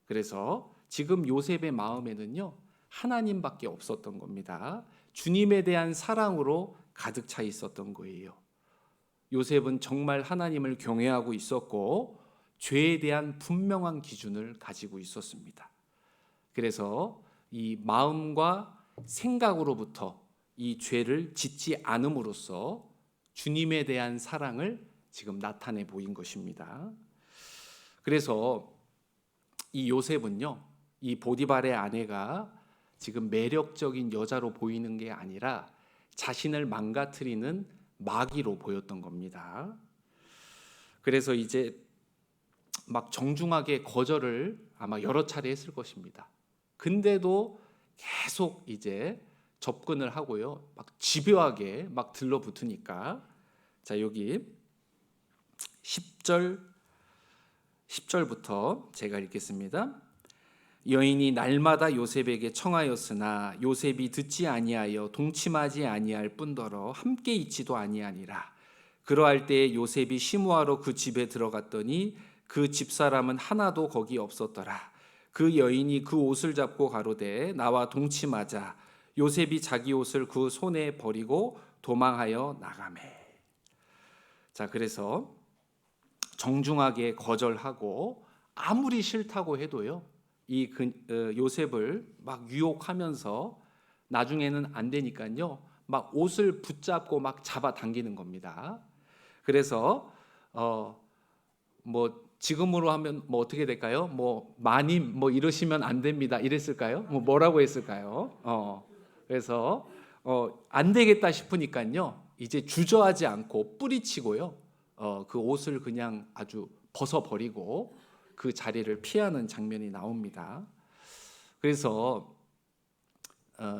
그래서 지금 요셉의 마음에는요, 하나님밖에 없었던 겁니다. 주님에 대한 사랑으로 가득 차 있었던 거예요. 요셉은 정말 하나님을 경외하고 있었고 죄에 대한 분명한 기준을 가지고 있었습니다. 그래서 이 마음과 생각으로부터 이 죄를 짓지 않음으로써 주님에 대한 사랑을 지금 나타내 보인 것입니다. 그래서 이 요셉은요, 이 보디발의 아내가 지금 매력적인 여자로 보이는 게 아니라 자신을 망가뜨리는 마귀로 보였던 겁니다. 그래서 이제 막 정중하게 거절을 아마 여러 차례 했을 것입니다. 근데도 계속 이제 접근을 하고요, 막 집요하게 막 들러붙으니까, 자 여기 10절부터 제가 읽겠습니다. 여인이 날마다 요셉에게 청하였으나 요셉이 듣지 아니하여 동침하지 아니할 뿐더러 함께 있지도 아니하니라. 그러할 때에 요셉이 시무하러 그 집에 들어갔더니 그 집사람은 하나도 거기 없었더라. 그 여인이 그 옷을 잡고 가로되 나와 동침하자. 요셉이 자기 옷을 그 손에 버리고 도망하여 나가매. 자, 그래서 정중하게 거절하고 아무리 싫다고 해도요, 이 요셉을 막 유혹하면서 나중에는 안 되니까요, 막 옷을 붙잡고 막 잡아당기는 겁니다. 그래서 뭐 지금으로 하면 뭐 어떻게 될까요? 뭐 마님 뭐 이러시면 안 됩니다. 이랬을까요? 뭐라고 했을까요? 그래서 안 되겠다 싶으니까요, 이제 주저하지 않고 뿌리치고요, 그 옷을 그냥 아주 벗어버리고 그 자리를 피하는 장면이 나옵니다. 그래서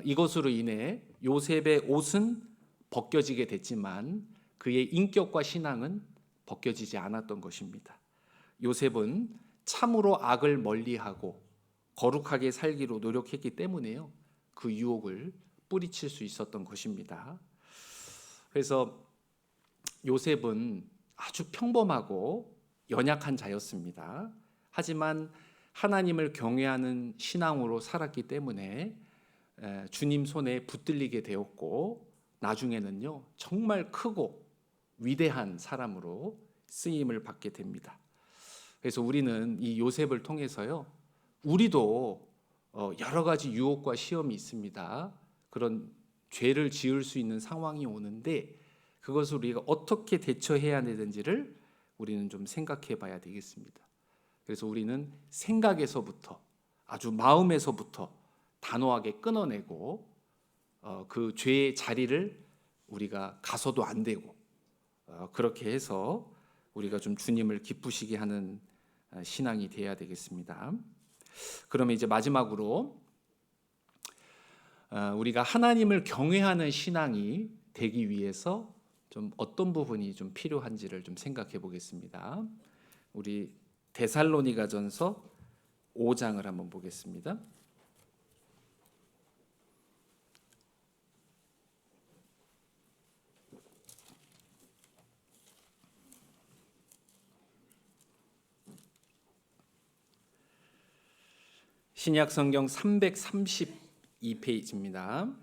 이것으로 인해 요셉의 옷은 벗겨지게 됐지만 그의 인격과 신앙은 벗겨지지 않았던 것입니다. 요셉은 참으로 악을 멀리하고 거룩하게 살기로 노력했기 때문에요, 그 유혹을 뿌리칠 수 있었던 것입니다. 그래서 요셉은 아주 평범하고 연약한 자였습니다. 하지만 하나님을 경외하는 신앙으로 살았기 때문에 주님 손에 붙들리게 되었고 나중에는요, 정말 크고 위대한 사람으로 쓰임을 받게 됩니다. 그래서 우리는 이 요셉을 통해서요, 우리도 여러 가지 유혹과 시험이 있습니다. 그런 죄를 지을 수 있는 상황이 오는데 그것을 우리가 어떻게 대처해야 되는지를 우리는 좀 생각해 봐야 되겠습니다. 그래서 우리는 생각에서부터, 아주 마음에서부터 단호하게 끊어내고 그 죄의 자리를 우리가 가서도 안 되고, 그렇게 해서 우리가 좀 주님을 기쁘시게 하는 신앙이 되어야 되겠습니다. 그러면 이제 마지막으로 우리가 하나님을 경외하는 신앙이 되기 위해서 좀 어떤 부분이 좀 필요한지를 좀 생각해 보겠습니다. 우리 데살로니가전서 5장을 한번 보겠습니다. 신약 성경 332페이지입니다.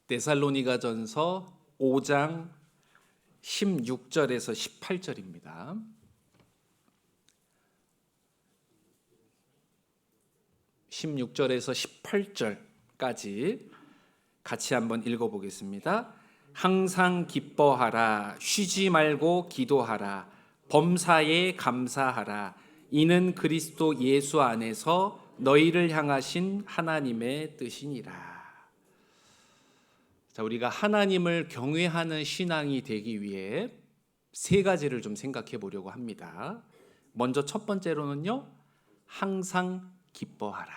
데살로니가전서 5장 16절에서 18절입니다. 16절에서 18절까지 같이 한번 읽어보겠습니다. 항상 기뻐하라, 쉬지 말고 기도하라, 범사에 감사하라. 이는 그리스도 예수 안에서 너희를 향하신 하나님의 뜻이니라. 자, 우리가 하나님을 경외하는 신앙이 되기 위해 세 가지를 좀 생각해 보려고 합니다. 먼저 첫 번째로는요, 항상 기뻐하라.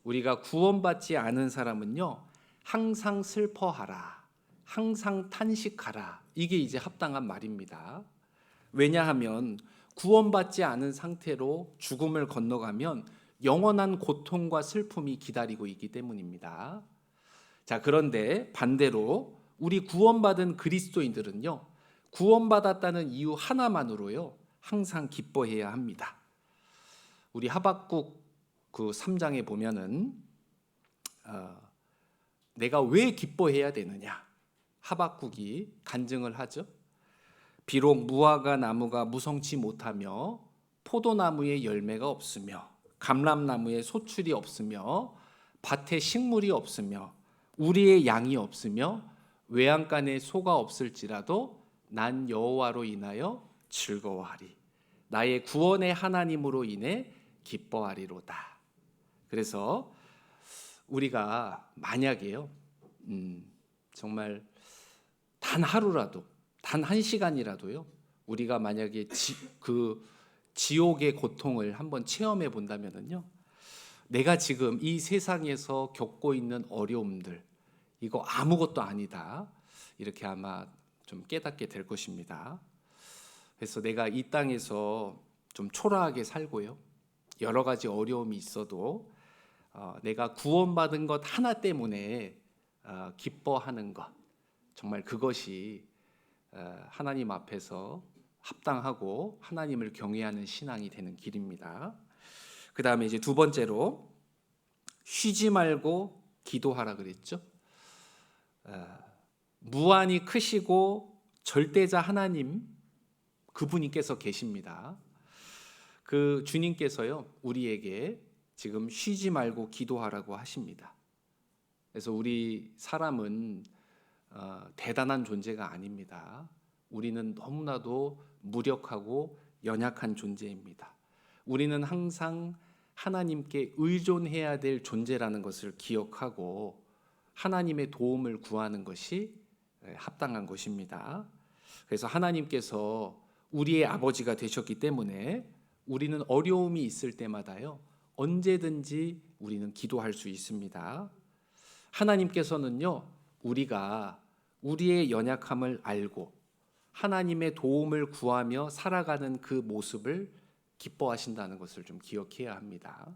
우리가 구원받지 않은 사람은요, 항상 슬퍼하라, 항상 탄식하라. 이게 이제 합당한 말입니다. 왜냐하면 구원받지 않은 상태로 죽음을 건너가면 영원한 고통과 슬픔이 기다리고 있기 때문입니다. 자, 그런데 반대로 우리 구원받은 그리스도인들은요, 구원받았다는 이유 하나만으로요, 항상 기뻐해야 합니다. 우리 하박국 그 3장에 보면은 내가 왜 기뻐해야 되느냐, 하박국이 간증을 하죠. 비록 무화과 나무가 무성치 못하며 포도나무에 열매가 없으며 감람나무에 소출이 없으며 밭에 식물이 없으며 우리의 양이 없으며 외양간에 소가 없을지라도 난 여호와로 인하여 즐거워하리. 나의 구원의 하나님으로 인해 기뻐하리로다. 그래서 우리가 만약에요, 정말 단 하루라도, 단 한 시간이라도요, 우리가 만약에 지옥의 고통을 한번 체험해 본다면은요, 내가 지금 이 세상에서 겪고 있는 어려움들, 이거 아무것도 아니다, 이렇게 아마 좀 깨닫게 될 것입니다. 그래서 내가 이 땅에서 좀 초라하게 살고요, 여러 가지 어려움이 있어도 내가 구원받은 것 하나 때문에 기뻐하는 것, 정말 그것이 하나님 앞에서 합당하고 하나님을 경외하는 신앙이 되는 길입니다. 그 다음에 이제 두 번째로 쉬지 말고 기도하라 그랬죠. 무한히 크시고 절대자 하나님, 그분께서 계십니다. 그 주님께서요, 우리에게 지금 쉬지 말고 기도하라고 하십니다. 그래서 우리 사람은 대단한 존재가 아닙니다. 우리는 너무나도 무력하고 연약한 존재입니다. 우리는 항상 하나님께 의존해야 될 존재라는 것을 기억하고 하나님의 도움을 구하는 것이 합당한 것입니다. 그래서 하나님께서 우리의 아버지가 되셨기 때문에 우리는 어려움이 있을 때마다요, 언제든지 우리는 기도할 수 있습니다. 하나님께서는요, 우리가 우리의 연약함을 알고 하나님의 도움을 구하며 살아가는 그 모습을 기뻐하신다는 것을 좀 기억해야 합니다.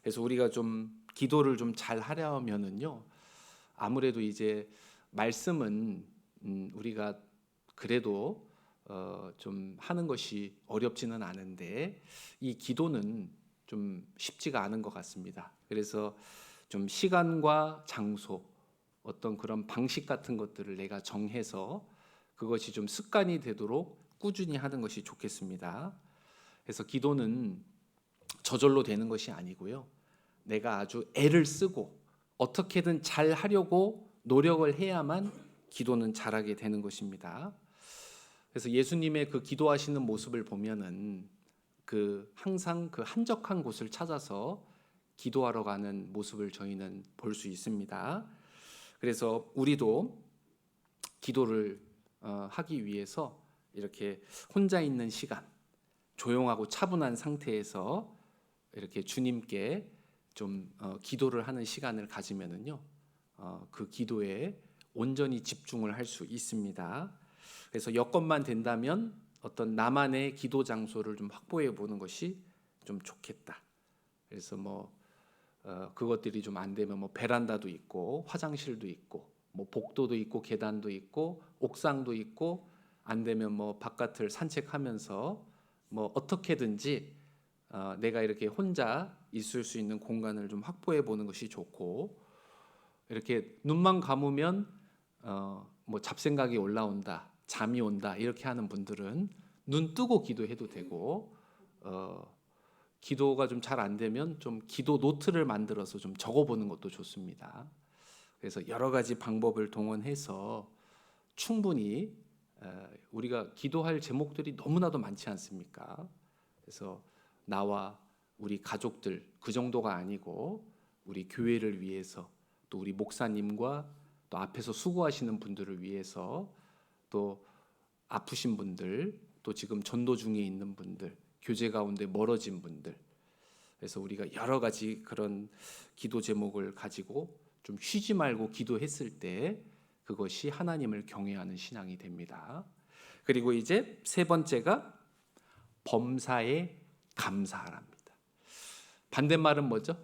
그래서 우리가 좀 기도를 좀 잘 하려면은요, 아무래도 이제 말씀은 우리가 그래도 좀 하는 것이 어렵지는 않은데 이 기도는 좀 쉽지가 않은 것 같습니다. 그래서 좀 시간과 장소, 어떤 그런 방식 같은 것들을 내가 정해서 그것이 좀 습관이 되도록 꾸준히 하는 것이 좋겠습니다. 그래서 기도는 저절로 되는 것이 아니고요, 내가 아주 애를 쓰고 어떻게든 잘 하려고 노력을 해야만 기도는 잘하게 되는 것입니다. 그래서 예수님의 그 기도하시는 모습을 보면은 항상 그 한적한 곳을 찾아서 기도하러 가는 모습을 저희는 볼 수 있습니다. 그래서 우리도 기도를 하기 위해서 이렇게 혼자 있는 시간, 조용하고 차분한 상태에서 이렇게 주님께 좀 기도를 하는 시간을 가지면은요, 그 기도에 온전히 집중을 할 수 있습니다. 그래서 여건만 된다면 어떤 나만의 기도 장소를 좀 확보해 보는 것이 좀 좋겠다. 그래서 그것들이 좀 안 되면 베란다도 있고 화장실도 있고 복도도 있고 계단도 있고 옥상도 있고, 안 되면 바깥을 산책하면서 어떻게든지 내가 이렇게 혼자 있을 수 있는 공간을 좀 확보해 보는 것이 좋고, 이렇게 눈만 감으면 잡생각이 올라온다, 잠이 온다, 이렇게 하는 분들은 눈 뜨고 기도해도 되고, 기도가 좀 잘 안 되면 좀 기도 노트를 만들어서 좀 적어보는 것도 좋습니다. 그래서 여러 가지 방법을 동원해서 충분히 우리가 기도할 제목들이 너무나도 많지 않습니까? 그래서 나와 우리 가족들 그 정도가 아니고 우리 교회를 위해서 또 우리 목사님과 또 앞에서 수고하시는 분들을 위해서 또 아프신 분들 또 지금 전도 중에 있는 분들 교제 가운데 멀어진 분들 그래서 우리가 여러 가지 그런 기도 제목을 가지고 좀 쉬지 말고 기도했을 때 그것이 하나님을 경외하는 신앙이 됩니다. 그리고 이제 세 번째가 범사에 감사하랍니다. 반대말은 뭐죠?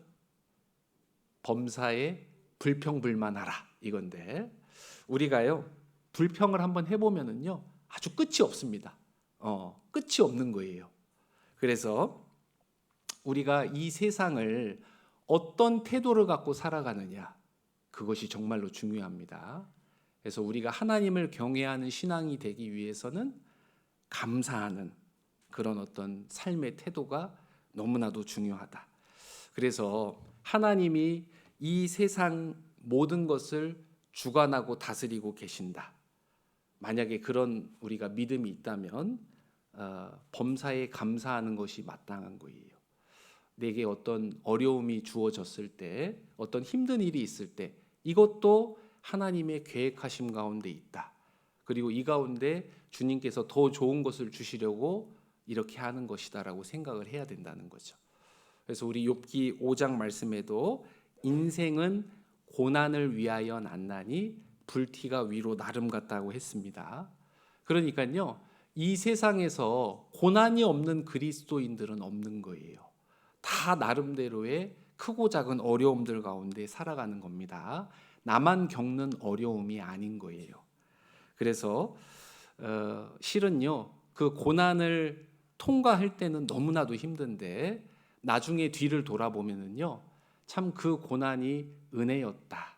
범사에 불평불만하라 이건데 우리가요 불평을 한번 해보면은요 아주 끝이 없습니다. 끝이 없는 거예요. 그래서 우리가 이 세상을 어떤 태도를 갖고 살아가느냐 그것이 정말로 중요합니다. 그래서 우리가 하나님을 경외하는 신앙이 되기 위해서는 감사하는 그런 어떤 삶의 태도가 너무나도 중요하다. 그래서 하나님이 이 세상 모든 것을 주관하고 다스리고 계신다. 만약에 그런 우리가 믿음이 있다면 범사에 감사하는 것이 마땅한 거예요. 내게 어떤 어려움이 주어졌을 때 어떤 힘든 일이 있을 때 이것도 하나님의 계획하심 가운데 있다. 그리고 이 가운데 주님께서 더 좋은 것을 주시려고 이렇게 하는 것이다라고 생각을 해야 된다는 거죠. 그래서 우리 욥기 5장 말씀에도 인생은 고난을 위하여 났나니 불티가 위로 나름 같다고 했습니다. 그러니까요 이 세상에서 고난이 없는 그리스도인들은 없는 거예요. 다 나름대로의 크고 작은 어려움들 가운데 살아가는 겁니다. 나만 겪는 어려움이 아닌 거예요. 그래서 실은요 그 고난을 통과할 때는 너무나도 힘든데 나중에 뒤를 돌아보면은요 참 그 고난이 은혜였다.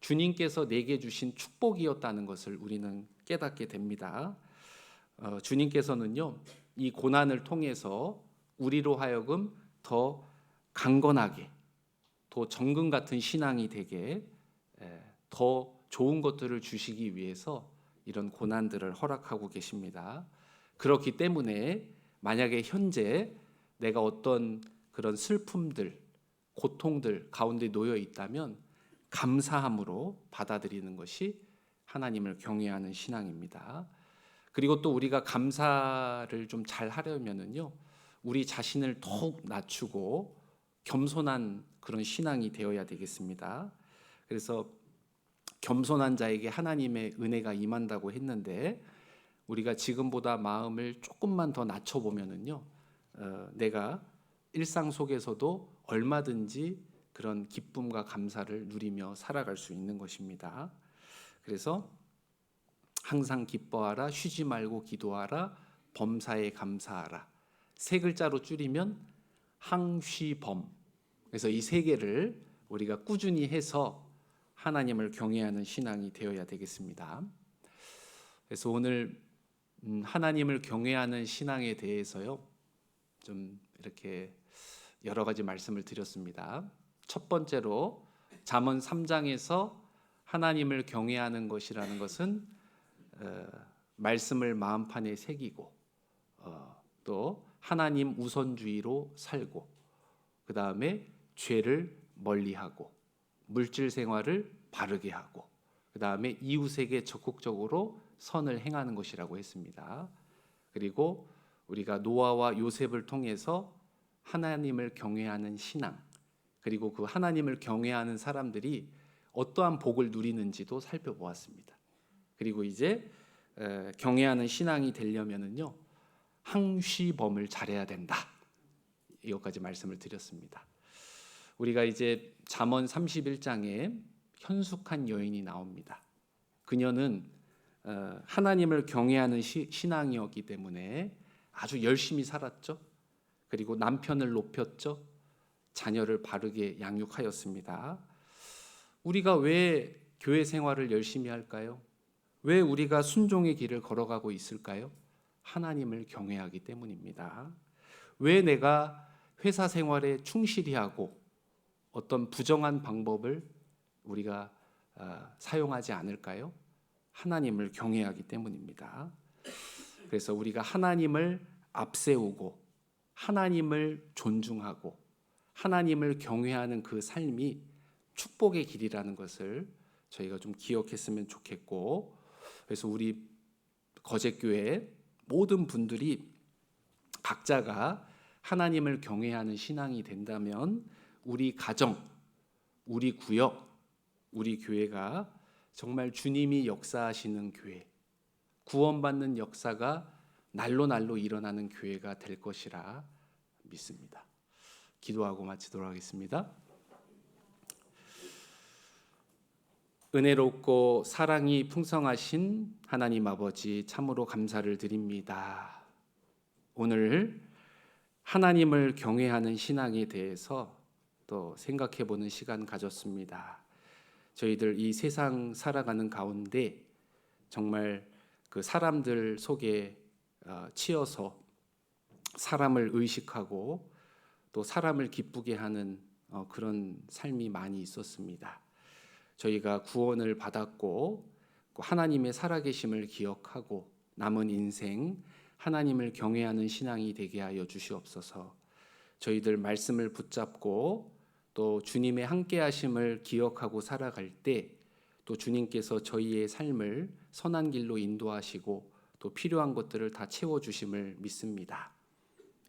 주님께서 내게 주신 축복이었다는 것을 우리는 깨닫게 됩니다. 주님께서는요 이 고난을 통해서 우리로 하여금 더 강건하게 더 정금 같은 신앙이 되게 더 좋은 것들을 주시기 위해서 이런 고난들을 허락하고 계십니다. 그렇기 때문에 만약에 현재 내가 어떤 그런 슬픔들, 고통들 가운데 놓여 있다면 감사함으로 받아들이는 것이 하나님을 경외하는 신앙입니다. 그리고 또 우리가 감사를 좀 잘 하려면은요, 우리 자신을 더욱 낮추고 겸손한 그런 신앙이 되어야 되겠습니다. 그래서 겸손한 자에게 하나님의 은혜가 임한다고 했는데 우리가 지금보다 마음을 조금만 더 낮춰보면은요, 내가 일상 속에서도 얼마든지 그런 기쁨과 감사를 누리며 살아갈 수 있는 것입니다. 그래서 항상 기뻐하라, 쉬지 말고 기도하라, 범사에 감사하라. 세 글자로 줄이면 항쉬범. 그래서 이 세 개를 우리가 꾸준히 해서 하나님을 경외하는 신앙이 되어야 되겠습니다. 그래서 오늘 하나님을 경외하는 신앙에 대해서요, 좀 이렇게 여러 가지 말씀을 드렸습니다. 첫 번째로 잠언 3장에서 하나님을 경외하는 것이라는 것은 말씀을 마음판에 새기고 또 하나님 우선주의로 살고 그 다음에 죄를 멀리하고 물질 생활을 바르게 하고 그 다음에 이웃에게 적극적으로 선을 행하는 것이라고 했습니다. 그리고 우리가 노아와 요셉을 통해서 하나님을 경외하는 신앙 그리고 그 하나님을 경외하는 사람들이 어떠한 복을 누리는지도 살펴보았습니다. 그리고 이제 경외하는 신앙이 되려면은요 항쉬범을 잘해야 된다. 이것까지 말씀을 드렸습니다. 우리가 이제 잠언 31장에 현숙한 여인이 나옵니다. 그녀는 하나님을 경외하는 신앙이었기 때문에 아주 열심히 살았죠. 그리고 남편을 높였죠. 자녀를 바르게 양육하였습니다. 우리가 왜 교회 생활을 열심히 할까요? 왜 우리가 순종의 길을 걸어가고 있을까요? 하나님을 경외하기 때문입니다. 왜 내가 회사 생활에 충실히 하고 어떤 부정한 방법을 우리가 사용하지 않을까요? 하나님을 경외하기 때문입니다. 그래서 우리가 하나님을 앞세우고 하나님을 존중하고 하나님을 경외하는 그 삶이 축복의 길이라는 것을 저희가 좀 기억했으면 좋겠고, 그래서 우리 거제교회 모든 분들이 각자가 하나님을 경외하는 신앙이 된다면 우리 가정, 우리 구역, 우리 교회가 정말 주님이 역사하시는 교회, 구원받는 역사가 날로 일어나는 교회가 될 것이라 믿습니다. 기도하고 마치도록 하겠습니다. 은혜롭고 사랑이 풍성하신 하나님 아버지, 참으로 감사를 드립니다. 오늘 하나님을 경외하는 신앙에 대해서 또 생각해 보는 시간 가졌습니다. 저희들 이 세상 살아가는 가운데 정말 그 사람들 속에 치여서 사람을 의식하고 또 사람을 기쁘게 하는 그런 삶이 많이 있었습니다. 저희가 구원을 받았고 하나님의 살아계심을 기억하고 남은 인생 하나님을 경외하는 신앙이 되게 하여 주시옵소서. 저희들 말씀을 붙잡고 또 주님의 함께하심을 기억하고 살아갈 때 또 주님께서 저희의 삶을 선한 길로 인도하시고 또 필요한 것들을 다 채워주심을 믿습니다.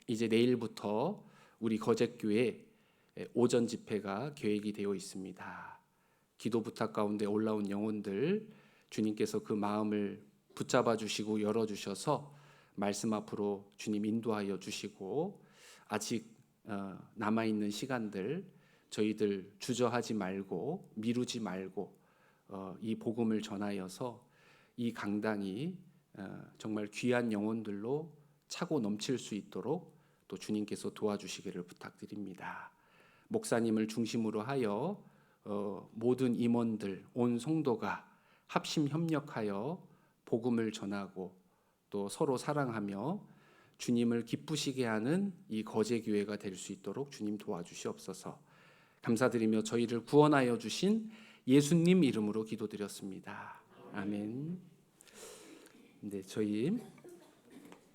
이제 내일부터 우리 거제교회 오전 집회가 계획이 되어 있습니다. 기도 부탁 가운데 올라온 영혼들 주님께서 그 마음을 붙잡아 주시고 열어주셔서 말씀 앞으로 주님 인도하여 주시고, 아직 남아있는 시간들 저희들 주저하지 말고 미루지 말고 이 복음을 전하여서 이 강당이 정말 귀한 영혼들로 차고 넘칠 수 있도록 또 주님께서 도와주시기를 부탁드립니다. 목사님을 중심으로 하여 모든 임원들, 온 성도가 합심 협력하여 복음을 전하고 또 서로 사랑하며 주님을 기쁘시게 하는 이 거제교회가 될 수 있도록 주님 도와주시옵소서. 감사드리며 저희를 구원하여 주신 예수님 이름으로 기도드렸습니다. 아멘. 네, 저희